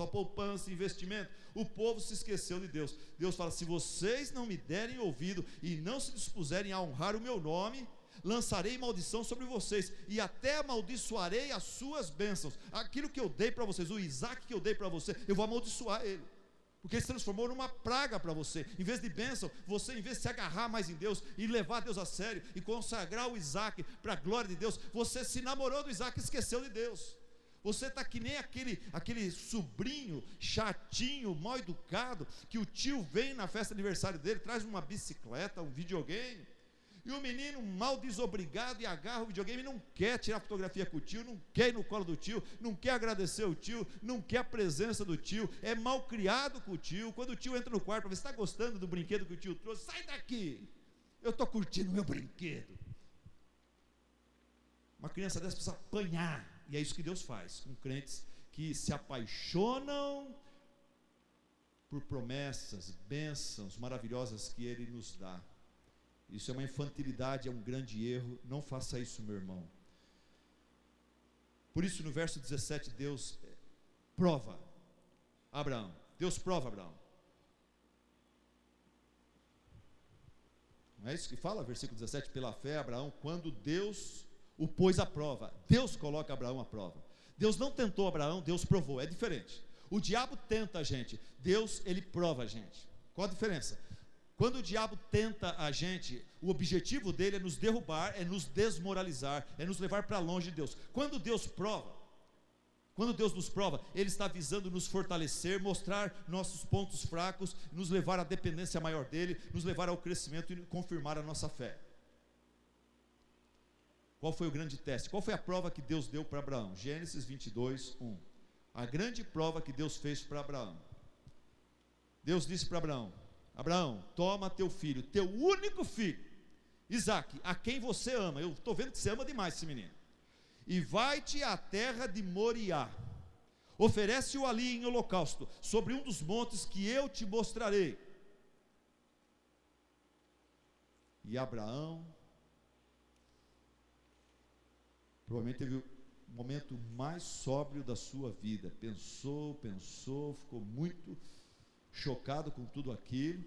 poupança, investimento. O povo se esqueceu de Deus. Deus fala: se vocês não me derem ouvido e não se dispuserem a honrar o meu nome, lançarei maldição sobre vocês, e até amaldiçoarei as suas bênçãos. Aquilo que eu dei para vocês, o Isaque que eu dei para você, eu vou amaldiçoar ele, porque ele se transformou numa praga para você. Em vez de bênção, você, em vez de se agarrar mais em Deus e levar Deus a sério e consagrar o Isaque para a glória de Deus, você se namorou do Isaque e esqueceu de Deus. Você está que nem aquele sobrinho chatinho, mal educado, que o tio vem na festa de aniversário dele, traz uma bicicleta, um videogame, e o menino mal desobrigado e agarra o videogame e não quer tirar fotografia com o tio, não quer ir no colo do tio, não quer agradecer o tio, não quer a presença do tio, é mal criado com o tio. Quando o tio entra no quarto para ver se está gostando do brinquedo que o tio trouxe, sai daqui, eu estou curtindo o meu brinquedo. Uma criança dessa precisa apanhar, e é isso que Deus faz com crentes que se apaixonam por promessas, bênçãos maravilhosas que Ele nos dá. Isso é uma infantilidade, é um grande erro. Não faça isso, meu irmão. Por isso no verso 17 Deus prova Abraão. Deus prova Abraão. Não é isso que fala, versículo 17? Pela fé Abraão, quando Deus o pôs à prova. Deus coloca Abraão à prova. Deus não tentou Abraão, Deus provou. É diferente. O diabo tenta a gente, Deus, ele prova a gente. Qual a diferença? Quando o diabo tenta a gente, o objetivo dele é nos derrubar, é nos desmoralizar, é nos levar para longe de Deus. Quando Deus nos prova, Ele está visando nos fortalecer, mostrar nossos pontos fracos, nos levar à dependência maior dEle, nos levar ao crescimento e confirmar a nossa fé. Qual foi o grande teste? Qual foi a prova que Deus deu para Abraão? Gênesis 22, 1. A grande prova que Deus fez para Abraão. Deus disse para Abraão: Abraão, toma teu filho, teu único filho, Isaque, a quem você ama. Eu estou vendo que você ama demais esse menino. E vai-te à terra de Moriá, oferece-o ali em holocausto, sobre um dos montes que eu te mostrarei. E Abraão provavelmente teve o momento mais sóbrio da sua vida. Pensou, ficou muito chocado com tudo aquilo.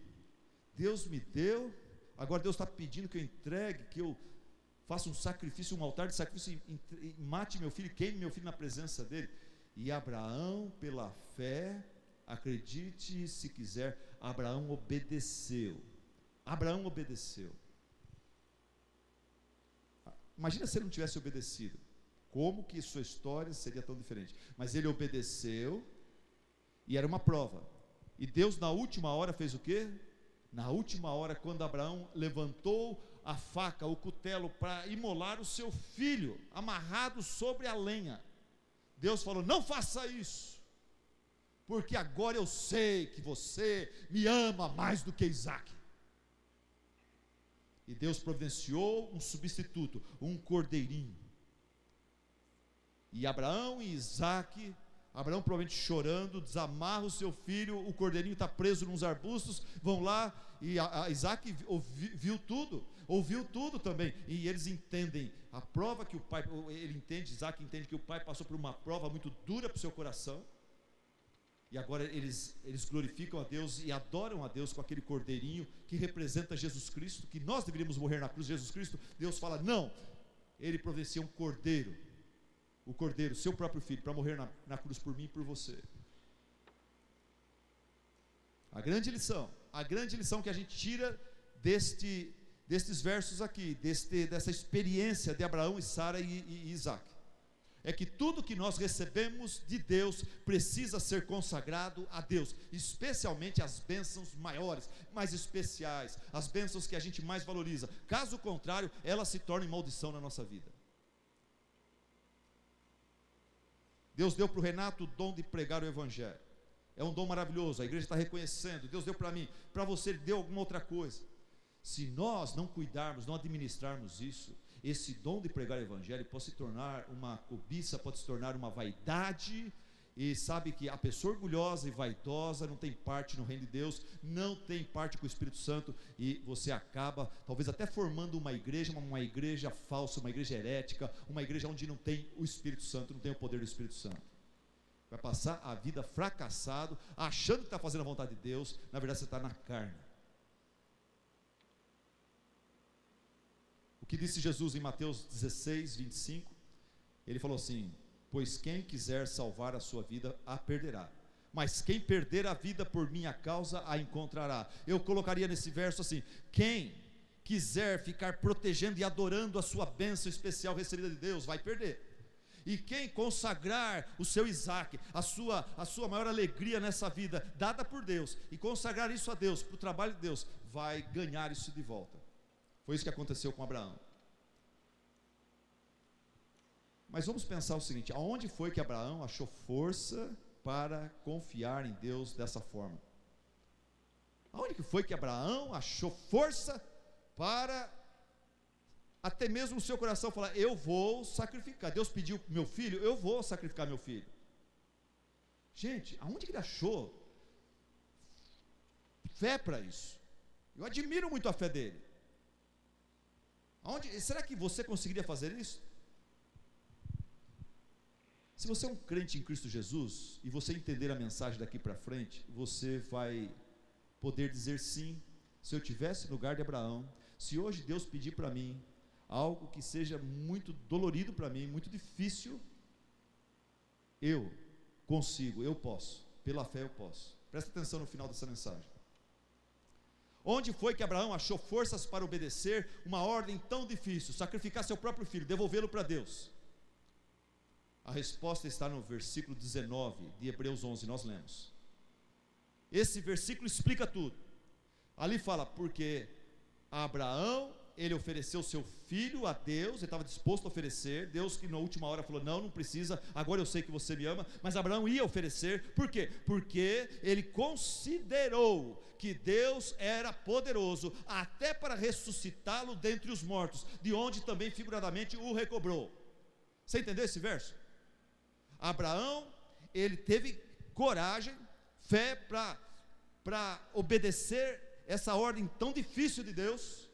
Deus me deu, agora Deus está pedindo que eu entregue, que eu faça um sacrifício, um altar de sacrifício, e mate meu filho, queime meu filho na presença dele. E Abraão, pela fé, acredite se quiser, Abraão obedeceu. Abraão obedeceu. Imagina se ele não tivesse obedecido, como que sua história seria tão diferente? Mas ele obedeceu, e era uma prova. E Deus na última hora fez o quê? Na última hora, quando Abraão levantou a faca, o cutelo, para imolar o seu filho, amarrado sobre a lenha, Deus falou: não faça isso, porque agora eu sei que você me ama mais do que Isaque. E Deus providenciou um substituto, um cordeirinho. E Abraão e Isaque, Abraão provavelmente chorando, desamarra o seu filho, o cordeirinho está preso nos arbustos, vão lá, e Isaque viu tudo, ouviu tudo também, e eles entendem a prova que o pai, Isaque entende que o pai passou por uma prova muito dura para o seu coração, e agora eles glorificam a Deus e adoram a Deus com aquele cordeirinho que representa Jesus Cristo, que nós deveríamos morrer na cruz de Jesus Cristo. Deus fala: não, ele providencia um cordeiro, o cordeiro, seu próprio filho, para morrer na cruz por mim e por você. A grande lição que a gente tira destes versos aqui, dessa experiência de Abraão e Sara e Isaque, é que tudo que nós recebemos de Deus precisa ser consagrado a Deus, especialmente as bênçãos maiores, mais especiais, as bênçãos que a gente mais valoriza. Caso contrário, elas se tornam maldição na nossa vida. Deus deu para o Renato o dom de pregar o Evangelho, é um dom maravilhoso, a igreja está reconhecendo. Deus deu para mim, para você Ele deu alguma outra coisa. Se nós não cuidarmos, não administrarmos isso, esse dom de pregar o Evangelho pode se tornar uma cobiça, pode se tornar uma vaidade, e sabe que a pessoa orgulhosa e vaidosa não tem parte no reino de Deus, não tem parte com o Espírito Santo, e você acaba talvez até formando uma igreja falsa, uma igreja herética, uma igreja onde não tem o Espírito Santo, não tem o poder do Espírito Santo. Vai passar a vida fracassado, achando que está fazendo a vontade de Deus, na verdade você está na carne. O que disse Jesus em Mateus 16, 25, ele falou assim: pois quem quiser salvar a sua vida, a perderá, mas quem perder a vida por minha causa, a encontrará. Eu colocaria nesse verso assim: quem quiser ficar protegendo e adorando a sua bênção especial recebida de Deus, vai perder. E quem consagrar o seu Isaque, a sua maior alegria nessa vida, dada por Deus, e consagrar isso a Deus, para o trabalho de Deus, vai ganhar isso de volta. Foi isso que aconteceu com Abraão. Mas vamos pensar o seguinte: aonde foi que Abraão achou força para confiar em Deus dessa forma? Aonde que foi que Abraão achou força para, até mesmo o seu coração, falar: eu vou sacrificar? Deus pediu meu filho, eu vou sacrificar meu filho. Gente, aonde que ele achou fé para isso? Eu admiro muito a fé dele. Será que você conseguiria fazer isso? Se você é um crente em Cristo Jesus, e você entender a mensagem daqui para frente, você vai poder dizer sim. Se eu tivesse no lugar de Abraão, se hoje Deus pedir para mim algo que seja muito dolorido para mim, muito difícil, eu consigo, eu posso, pela fé eu posso. Presta atenção no final dessa mensagem. Onde foi que Abraão achou forças para obedecer uma ordem tão difícil, sacrificar seu próprio filho, devolvê-lo para Deus? A resposta está no versículo 19 de Hebreus 11, nós lemos. Esse versículo explica tudo. Ali fala: porque Abraão, ele ofereceu seu filho a Deus, ele estava disposto a oferecer. Deus que na última hora falou: não precisa, agora eu sei que você me ama. Mas Abraão ia oferecer, por quê? Porque ele considerou que Deus era poderoso até para ressuscitá-lo dentre os mortos, de onde também figuradamente o recobrou. Você entendeu esse verso? Abraão, ele teve coragem, fé para obedecer essa ordem tão difícil de Deus,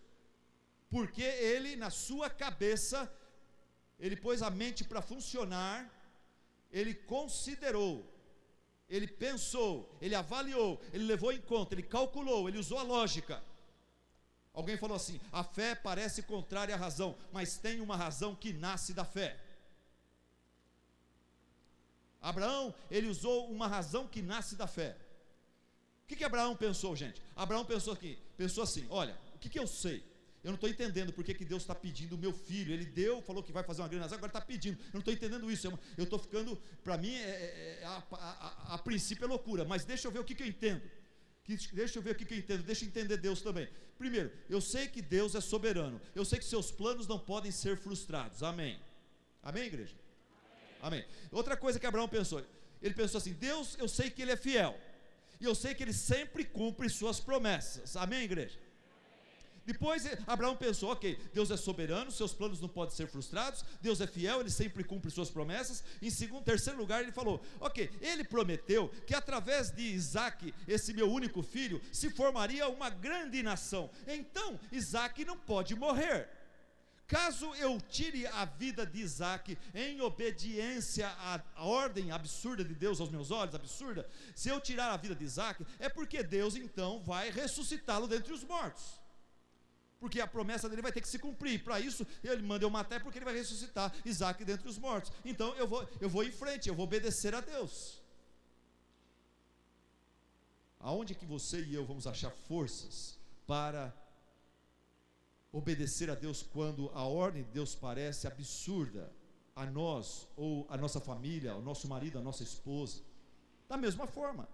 porque ele, na sua cabeça, ele pôs a mente para funcionar, ele considerou, ele pensou, ele avaliou, ele levou em conta, ele calculou, ele usou a lógica. Alguém falou assim: a fé parece contrária à razão, mas tem uma razão que nasce da fé. Abraão, ele usou uma razão que nasce da fé. O que Abraão pensou, gente? Abraão pensou assim: olha, o que eu sei? Eu não estou entendendo porque que Deus está pedindo o meu filho. Ele deu, falou que vai fazer uma grande nação, agora está pedindo. Eu não estou entendendo isso. Eu estou ficando, para mim, a princípio é loucura, mas deixa eu ver o que eu entendo. Deixa eu ver o que eu entendo, deixa eu entender Deus também. Primeiro, eu sei que Deus é soberano, eu sei que seus planos não podem ser frustrados. Amém? Amém, igreja? Amém. Outra coisa que Abraão pensou, ele pensou assim: Deus, eu sei que Ele é fiel, e eu sei que Ele sempre cumpre suas promessas. Amém, igreja? Depois Abraão pensou: ok, Deus é soberano, seus planos não podem ser frustrados, Deus é fiel, Ele sempre cumpre suas promessas. Em terceiro lugar, ele falou: ok, Ele prometeu que através de Isaac, esse meu único filho, se formaria uma grande nação. Então Isaac não pode morrer. Caso eu tire a vida de Isaac em obediência à ordem absurda de Deus aos meus olhos, absurda, se eu tirar a vida de Isaac, é porque Deus então vai ressuscitá-lo dentre os mortos, porque a promessa dele vai ter que se cumprir. Para isso ele manda eu matar, porque ele vai ressuscitar Isaac dentre os mortos. Então eu vou em frente, eu vou obedecer a Deus. Aonde que você e eu vamos achar forças para obedecer a Deus quando a ordem de Deus parece absurda a nós, ou a nossa família, ao nosso marido, a nossa esposa? Da mesma forma,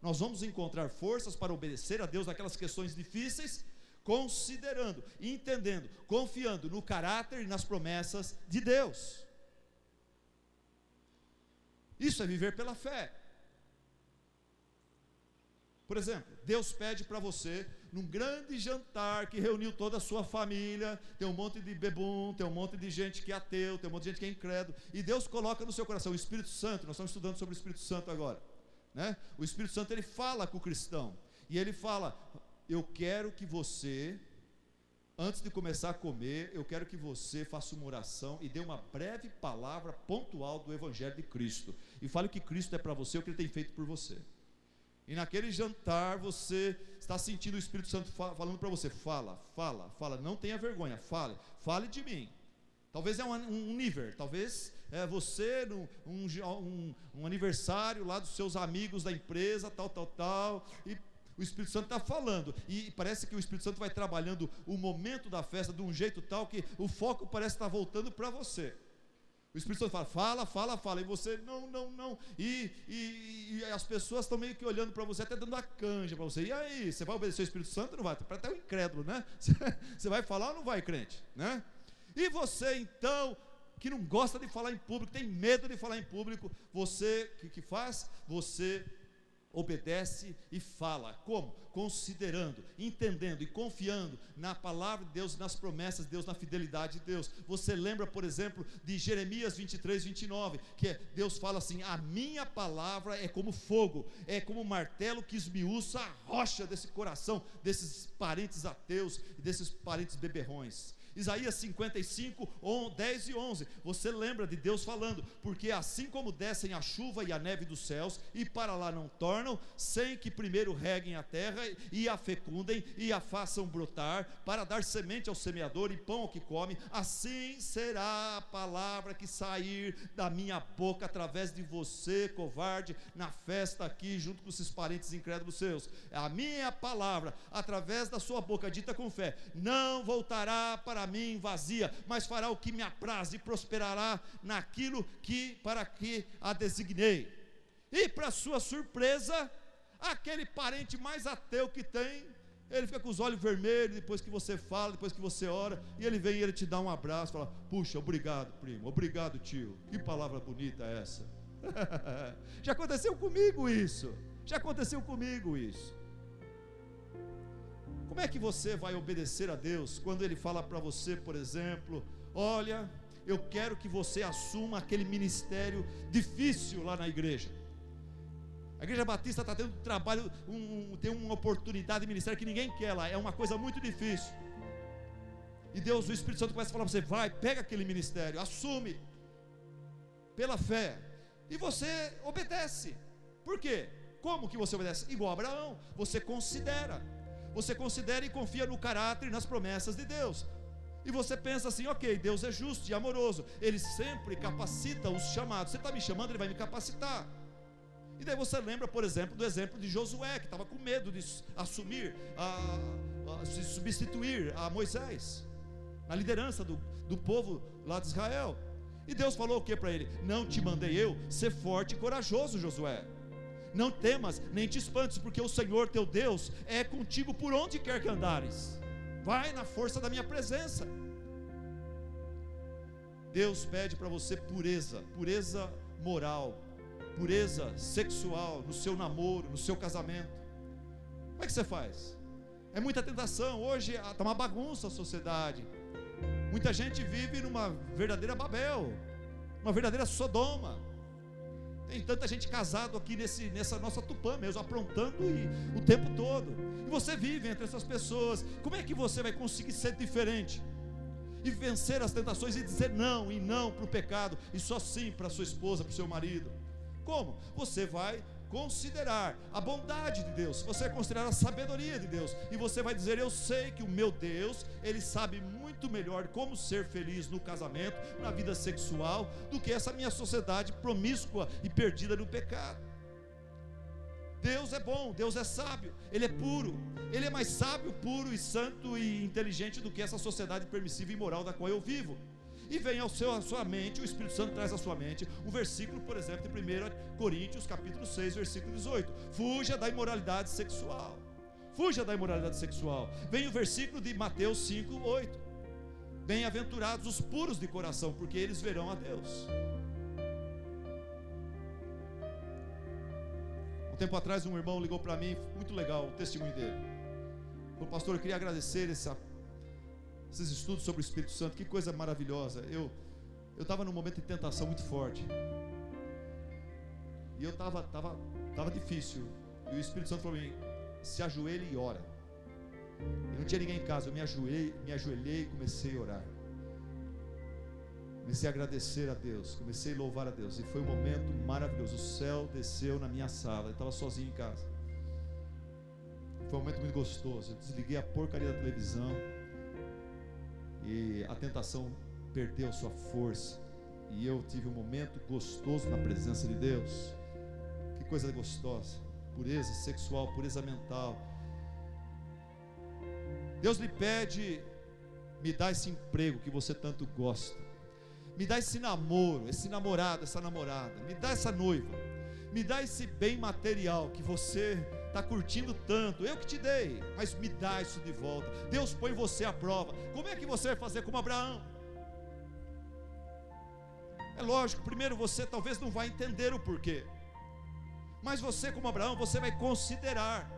nós vamos encontrar forças para obedecer a Deus naquelas questões difíceis, considerando, entendendo, confiando no caráter e nas promessas de Deus. Isso é viver pela fé. Por exemplo, Deus pede para você, num grande jantar que reuniu toda a sua família, tem um monte de bebum, tem um monte de gente que é ateu, tem um monte de gente que é incrédulo, e Deus coloca no seu coração o Espírito Santo. Nós estamos estudando sobre o Espírito Santo agora, né? O Espírito Santo, ele fala com o cristão, e ele fala: eu quero que você, antes de começar a comer, eu quero que você faça uma oração e dê uma breve palavra pontual do Evangelho de Cristo, e fale o que Cristo é para você, o que Ele tem feito por você. E naquele jantar você está sentindo o Espírito Santo falando para você: fala, não tenha vergonha, fale de mim. Talvez é um nível, talvez é você um aniversário lá dos seus amigos da empresa, tal, e o Espírito Santo está falando, e parece que o Espírito Santo vai trabalhando o momento da festa de um jeito tal que o foco parece estar voltando para você. O Espírito Santo fala, e você não, e as pessoas estão meio que olhando para você, até dando a canja para você. E aí, você vai obedecer o Espírito Santo ou não vai? Para até o incrédulo, né? Você vai falar ou não vai, crente, né? E você então, que não gosta de falar em público, tem medo de falar em público, você, o que faz? Você obedece e fala. Como? Considerando, entendendo e confiando na palavra de Deus, nas promessas de Deus, na fidelidade de Deus. Você lembra, por exemplo, de Jeremias 23, 29, que Deus fala assim: a minha palavra é como fogo, é como um martelo que esmiuça a rocha desse coração, desses parentes ateus e desses parentes beberrões. Isaías 55, 10 e 11, você lembra de Deus falando: porque assim como descem a chuva e a neve dos céus, e para lá não tornam, sem que primeiro reguem a terra, e a fecundem, e a façam brotar, para dar semente ao semeador, e pão ao que come, assim será a palavra que sair da minha boca, através de você, covarde, na festa aqui, junto com esses parentes incrédulos seus. A minha palavra, através da sua boca, dita com fé, não voltará para mim vazia, mas fará o que me apraz, e prosperará naquilo para que a designei. E para sua surpresa, aquele parente mais ateu que tem, ele fica com os olhos vermelhos depois que você fala, depois que você ora, e ele vem e ele te dá um abraço, fala: puxa, obrigado primo, obrigado tio, que palavra bonita é essa. Já aconteceu comigo isso. Como é que você vai obedecer a Deus quando Ele fala para você, por exemplo: olha, eu quero que você assuma aquele ministério difícil lá na igreja. A Igreja Batista está tendo trabalho, tem uma oportunidade de ministério que ninguém quer lá, é uma coisa muito difícil. E Deus, o Espírito Santo começa a falar para você: vai, pega aquele ministério, assume, pela fé, e você obedece. Por quê? Como que você obedece? Igual a Abraão, você considera e confia no caráter e nas promessas de Deus. E você pensa assim: ok, Deus é justo e amoroso, Ele sempre capacita os chamados. Você está me chamando, Ele vai me capacitar. E daí você lembra, por exemplo, do exemplo de Josué, que estava com medo de assumir, se substituir a Moisés na liderança do povo lá de Israel. E Deus falou o que para ele? Não te mandei eu ser forte e corajoso, Josué. Não temas, nem te espantes, porque o Senhor teu Deus é contigo por onde quer que andares. Vai na força da minha presença. Deus pede para você pureza moral, pureza sexual no seu namoro, no seu casamento. Como é que você faz? É muita tentação. Hoje está uma bagunça a sociedade. Muita gente vive numa verdadeira Babel, uma verdadeira Sodoma. Tem tanta gente casado aqui nessa nossa Tupã mesmo, aprontando o tempo todo. E você vive entre essas pessoas. Como é que você vai conseguir ser diferente e vencer as tentações e dizer não e não para o pecado e só sim para sua esposa, para o seu marido? Como? Você vai considerar a bondade de Deus, você vai considerar a sabedoria de Deus, e você vai dizer: eu sei que o meu Deus, Ele sabe muito melhor como ser feliz no casamento, na vida sexual, do que essa minha sociedade promíscua e perdida no pecado. Deus é bom, Deus é sábio, Ele é puro, Ele é mais sábio, puro e santo e inteligente do que essa sociedade permissiva e imoral da qual eu vivo. E vem à sua mente, o Espírito Santo traz à sua mente um versículo, por exemplo, de 1 Coríntios capítulo 6, versículo 18: fuja da imoralidade sexual. Fuja da imoralidade sexual. Vem o versículo de Mateus 5, 8: bem-aventurados os puros de coração, porque eles verão a Deus. Um tempo atrás um irmão ligou para mim, muito legal o testemunho dele. Falou: pastor, eu queria agradecer esses estudos sobre o Espírito Santo, que coisa maravilhosa. Eu estava num momento de tentação muito forte, e eu estava difícil, e o Espírito Santo falou para mim: se ajoelhe e ora. E não tinha ninguém em casa, eu me ajoelhei e comecei a orar, comecei a agradecer a Deus, comecei a louvar a Deus, e foi um momento maravilhoso. O céu desceu na minha sala, eu estava sozinho em casa, foi um momento muito gostoso. Eu desliguei a porcaria da televisão, e a tentação perdeu sua força, e eu tive um momento gostoso na presença de Deus. Que coisa gostosa, pureza sexual, pureza mental. Deus lhe pede: me dá esse emprego que você tanto gosta, me dá esse namoro, esse namorado, essa namorada, me dá essa noiva, me dá esse bem material que você está curtindo tanto, eu que te dei, mas me dá isso de volta. Deus põe você à prova. Como é que você vai fazer como Abraão? É lógico, primeiro você talvez não vai entender o porquê, mas você, como Abraão, você vai considerar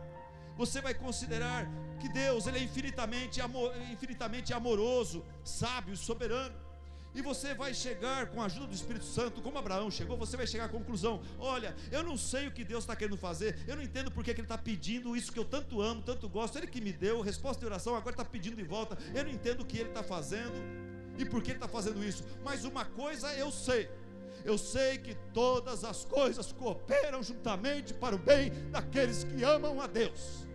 que Deus, Ele é infinitamente amoroso, sábio, soberano. E você vai chegar, com a ajuda do Espírito Santo, como Abraão chegou, você vai chegar à conclusão: olha, eu não sei o que Deus está querendo fazer, eu não entendo porque que Ele está pedindo isso que eu tanto amo, tanto gosto. Ele que me deu resposta de oração, agora está pedindo de volta. Eu não entendo o que Ele está fazendo e por que Ele está fazendo isso, mas uma coisa eu sei que todas as coisas cooperam juntamente para o bem daqueles que amam a Deus.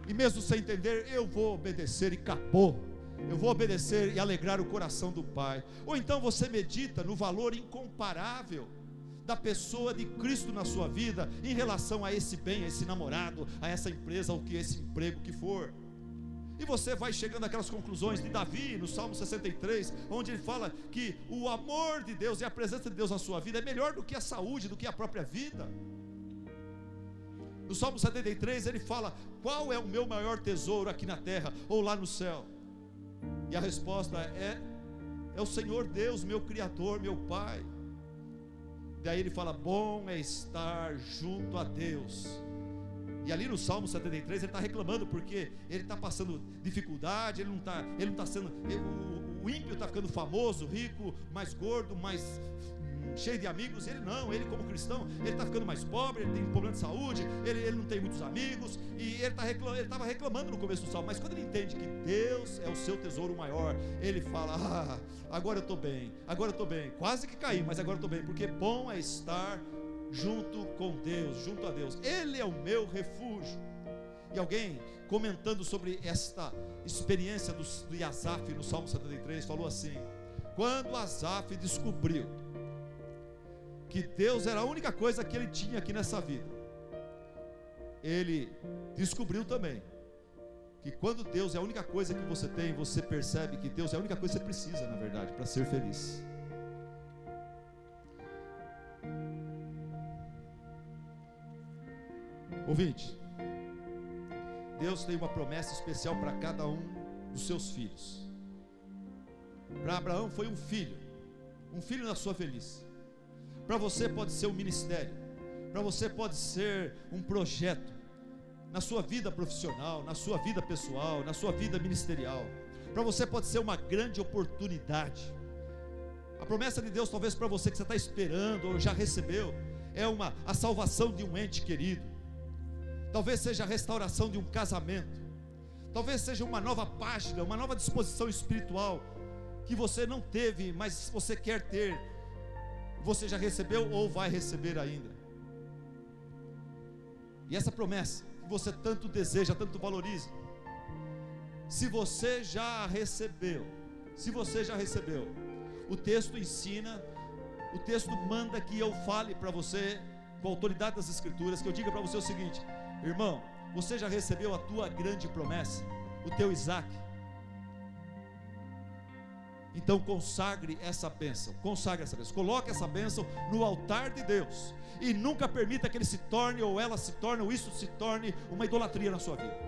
E mesmo sem entender, eu vou obedecer e acabou. Eu vou obedecer e alegrar o coração do Pai. Ou então você medita no valor incomparável da pessoa de Cristo na sua vida, em relação a esse bem, a esse namorado, a essa empresa, ou que esse emprego que for. E você vai chegando àquelas conclusões de Davi, no Salmo 63, onde ele fala que o amor de Deus e a presença de Deus na sua vida é melhor do que a saúde, do que a própria vida. No Salmo 73 ele fala: qual é o meu maior tesouro aqui na terra ou lá no céu? E a resposta é o Senhor Deus, meu Criador, meu Pai. Daí ele fala: bom é estar junto a Deus. E ali no Salmo 73 ele está reclamando porque ele está passando dificuldade, ele não está sendo, o ímpio está ficando famoso, rico, mais gordo, mais cheio de amigos. Ele não, ele como cristão, ele está ficando mais pobre, ele tem problema de saúde, ele não tem muitos amigos, e ele estava reclamando no começo do salmo. Mas quando ele entende que Deus é o seu tesouro maior, ele fala: agora eu estou bem, quase que caí, mas agora eu estou bem, porque bom é estar junto com Deus, junto a Deus. Ele é o meu refúgio. E alguém comentando sobre esta experiência do Asaf no Salmo 73 falou assim: quando Asaf descobriu que Deus era a única coisa que ele tinha aqui nessa vida, ele descobriu também que quando Deus é a única coisa que você tem, você percebe que Deus é a única coisa que você precisa, na verdade, para ser feliz. Ouvinte, Deus tem uma promessa especial para cada um dos seus filhos. Para Abraão foi um filho na sua velhice. Para você pode ser um ministério, para você pode ser um projeto, na sua vida profissional, na sua vida pessoal, na sua vida ministerial. Para você pode ser uma grande oportunidade. A promessa de Deus, talvez para você que você está esperando ou já recebeu, é a salvação de um ente querido. Talvez seja a restauração de um casamento. Talvez seja uma nova página, uma nova disposição espiritual que você não teve, mas você quer ter. Você já recebeu ou vai receber ainda. E essa promessa que você tanto deseja, tanto valoriza, se você já recebeu, o texto ensina, o texto manda que eu fale para você, com a autoridade das Escrituras, que eu diga para você o seguinte: irmão, você já recebeu a tua grande promessa, o teu Isaac? Então consagre essa bênção, coloque essa bênção no altar de Deus, e nunca permita que ele se torne, ou ela se torne, ou isso se torne uma idolatria na sua vida.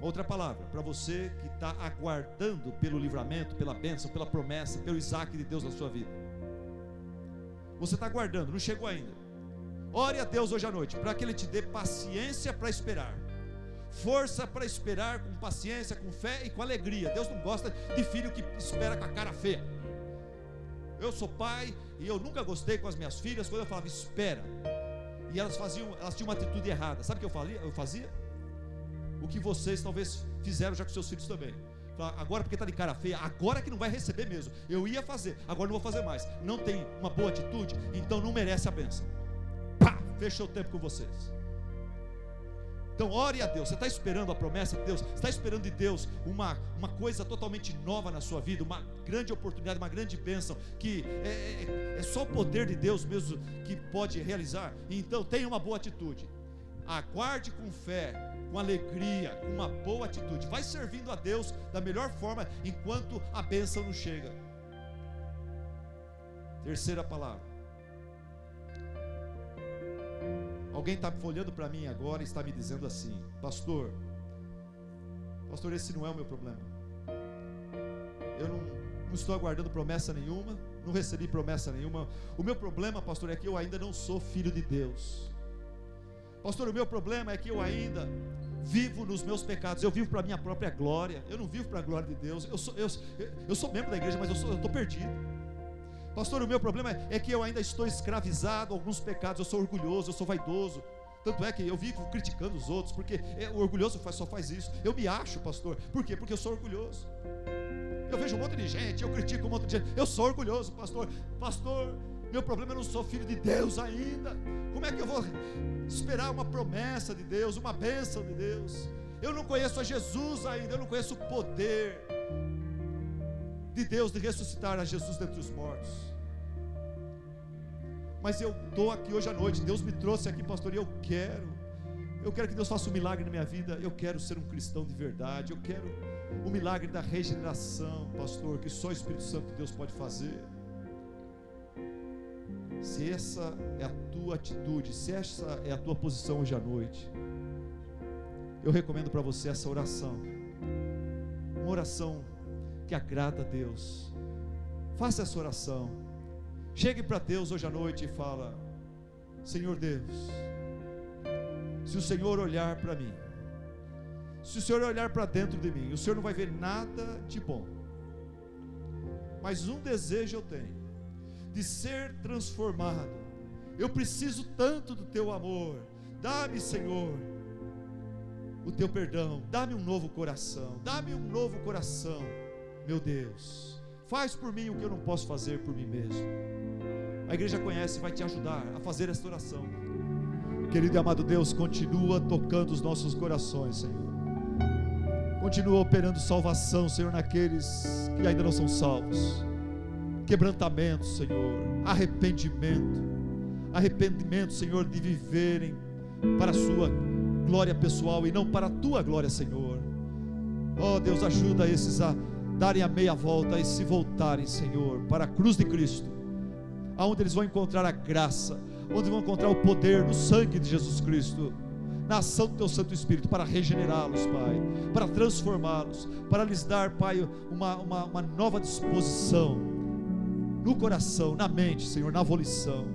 Outra palavra, para você que está aguardando pelo livramento, pela bênção, pela promessa, pelo Isaac de Deus na sua vida. Você está aguardando, não chegou ainda. Ore a Deus hoje à noite, para que Ele te dê paciência para esperar, força para esperar, com paciência, com fé e com alegria. Deus não gosta de filho que espera com a cara feia. Eu sou pai e eu nunca gostei com as minhas filhas quando eu falava espera, e elas tinham uma atitude errada. Sabe o que eu fazia? O que vocês talvez fizeram já com seus filhos também. Agora porque está de cara feia, agora que não vai receber mesmo. Eu ia fazer, agora não vou fazer mais. Não tem uma boa atitude, então não merece a bênção. Pá, fechou o tempo com vocês. Então ore a Deus. Você está esperando a promessa de Deus? Você está esperando de Deus uma coisa totalmente nova na sua vida, uma grande oportunidade, uma grande bênção, que é só o poder de Deus mesmo que pode realizar? Então tenha uma boa atitude, aguarde com fé, com alegria, com uma boa atitude. Vai servindo a Deus da melhor forma enquanto a bênção não chega. Terceira palavra. Alguém está olhando para mim agora e está me dizendo assim: pastor, esse não é o meu problema. Eu não estou aguardando promessa nenhuma, não recebi promessa nenhuma. O meu problema, pastor, é que eu ainda não sou filho de Deus. Pastor, o meu problema é que eu ainda vivo nos meus pecados. Eu vivo para a minha própria glória. Eu não vivo para a glória de Deus. Eu sou membro da igreja, mas eu estou perdido. Pastor, o meu problema é que eu ainda estou escravizado a alguns pecados. Eu sou orgulhoso, eu sou vaidoso. Tanto é que eu vivo criticando os outros, porque o orgulhoso só faz isso. Eu me acho, pastor. Por quê? Porque eu sou orgulhoso. Eu vejo um monte de gente, eu critico um monte de gente. Eu sou orgulhoso, pastor. Pastor, meu problema é que eu não sou filho de Deus ainda. Como é que eu vou esperar uma promessa de Deus, uma bênção de Deus? Eu não conheço a Jesus ainda. Eu não conheço o poder de Deus de ressuscitar a Jesus dentre os mortos. Mas eu estou aqui hoje à noite. Deus me trouxe aqui, pastor, e eu quero que Deus faça um milagre na minha vida. Eu quero ser um cristão de verdade. Eu quero o milagre da regeneração, pastor, que só o Espírito Santo de Deus pode fazer. Se essa é a tua atitude, se essa é a tua posição hoje à noite, eu recomendo para você essa oração, uma oração que agrada a Deus. Faça essa oração, chegue para Deus hoje à noite e fala: Senhor Deus, se o Senhor olhar para mim, se o Senhor olhar para dentro de mim, o Senhor não vai ver nada de bom. mas um desejo eu tenho, de ser transformado. Eu preciso tanto do teu amor. Dá-me, Senhor, o teu perdão. Dá-me um novo coração. Dá-me um novo coração, meu Deus. Faz por mim o que eu não posso fazer por mim mesmo. A igreja conhece e vai te ajudar a fazer esta oração. Querido e amado Deus, continua tocando os nossos corações, Senhor. Continua operando salvação, Senhor, naqueles que ainda não são salvos. Quebrantamento, Senhor. Arrependimento, Senhor, de viverem para a sua glória pessoal e não para a tua glória, Senhor. Oh Deus, ajuda esses a darem a meia volta e se voltarem, Senhor, para a cruz de Cristo, aonde eles vão encontrar a graça, onde vão encontrar o poder no sangue de Jesus Cristo, na ação do teu Santo Espírito, para regenerá-los, Pai, para transformá-los, para lhes dar, Pai, uma nova disposição no coração, na mente, Senhor, na volição,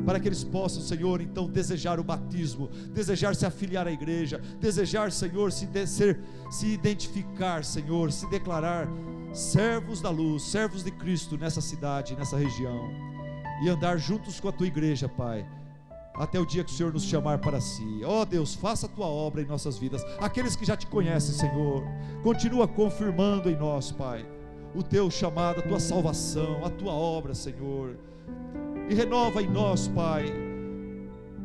para que eles possam, Senhor, então desejar o batismo, desejar se afiliar à igreja, desejar, Senhor, se identificar, Senhor, se declarar servos da luz, servos de Cristo nessa cidade, nessa região, e andar juntos com a tua igreja, Pai, até o dia que o Senhor nos chamar para si. Ó Deus, faça a tua obra em nossas vidas. Aqueles que já te conhecem, Senhor, continua confirmando em nós, Pai, o teu chamado, a tua salvação, a tua obra, Senhor, e renova em nós, Pai,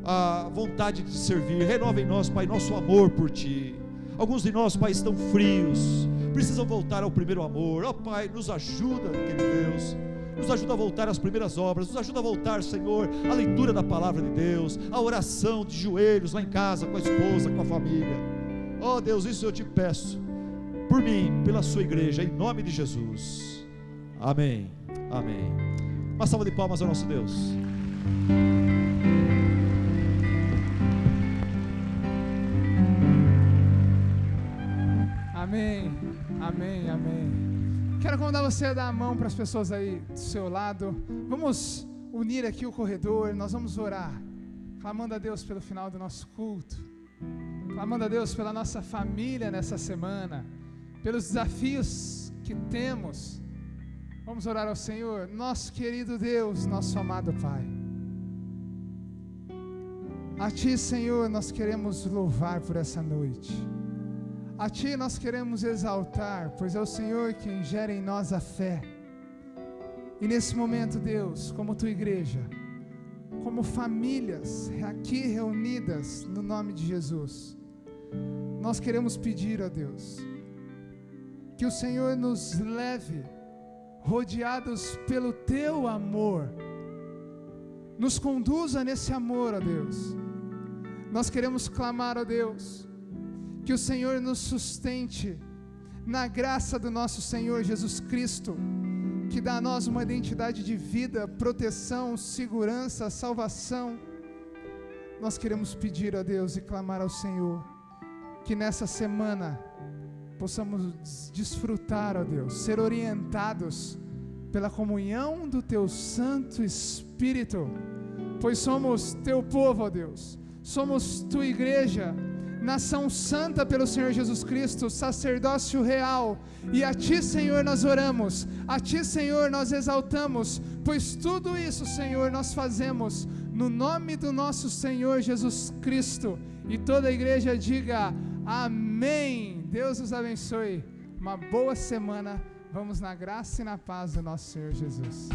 a vontade de te servir. Renova em nós, Pai, nosso amor por ti. Alguns de nós, Pai, estão frios, precisam voltar ao primeiro amor. Ó Pai, nos ajuda, querido Deus, nos ajuda a voltar às primeiras obras, nos ajuda a voltar, Senhor, à leitura da palavra de Deus, à oração de joelhos lá em casa, com a esposa, com a família. Ó Deus, isso eu te peço, por mim, pela sua igreja, em nome de Jesus. Amém, amém. Uma salva de palmas ao nosso Deus. Amém, amém, amém. Quero convidar você a dar a mão para as pessoas aí do seu lado. Vamos unir aqui o corredor, nós vamos orar, clamando a Deus pelo final do nosso culto, clamando a Deus pela nossa família nessa semana, pelos desafios que temos. Vamos orar ao Senhor. Nosso querido Deus, nosso amado Pai, a Ti, Senhor, nós queremos louvar por essa noite. A Ti nós queremos exaltar, pois é o Senhor quem gera em nós a fé. E nesse momento, Deus, como Tua igreja, como famílias aqui reunidas no nome de Jesus, nós queremos pedir a Deus que o Senhor nos leve rodeados pelo Teu amor, nos conduza nesse amor, ó Deus. Nós queremos clamar, ó Deus, que o Senhor nos sustente na graça do nosso Senhor Jesus Cristo, que dá a nós uma identidade de vida, proteção, segurança, salvação. Nós queremos pedir a Deus e clamar ao Senhor, que nessa semana possamos desfrutar, ó Deus, ser orientados pela comunhão do Teu Santo Espírito, pois somos Teu povo, ó Deus, somos Tua igreja, nação santa pelo Senhor Jesus Cristo, sacerdócio real, e a Ti, Senhor, nós oramos, a Ti, Senhor, nós exaltamos, pois tudo isso, Senhor, nós fazemos no nome do nosso Senhor Jesus Cristo, e toda a igreja diga amém. Deus os abençoe, uma boa semana, vamos na graça e na paz do nosso Senhor Jesus.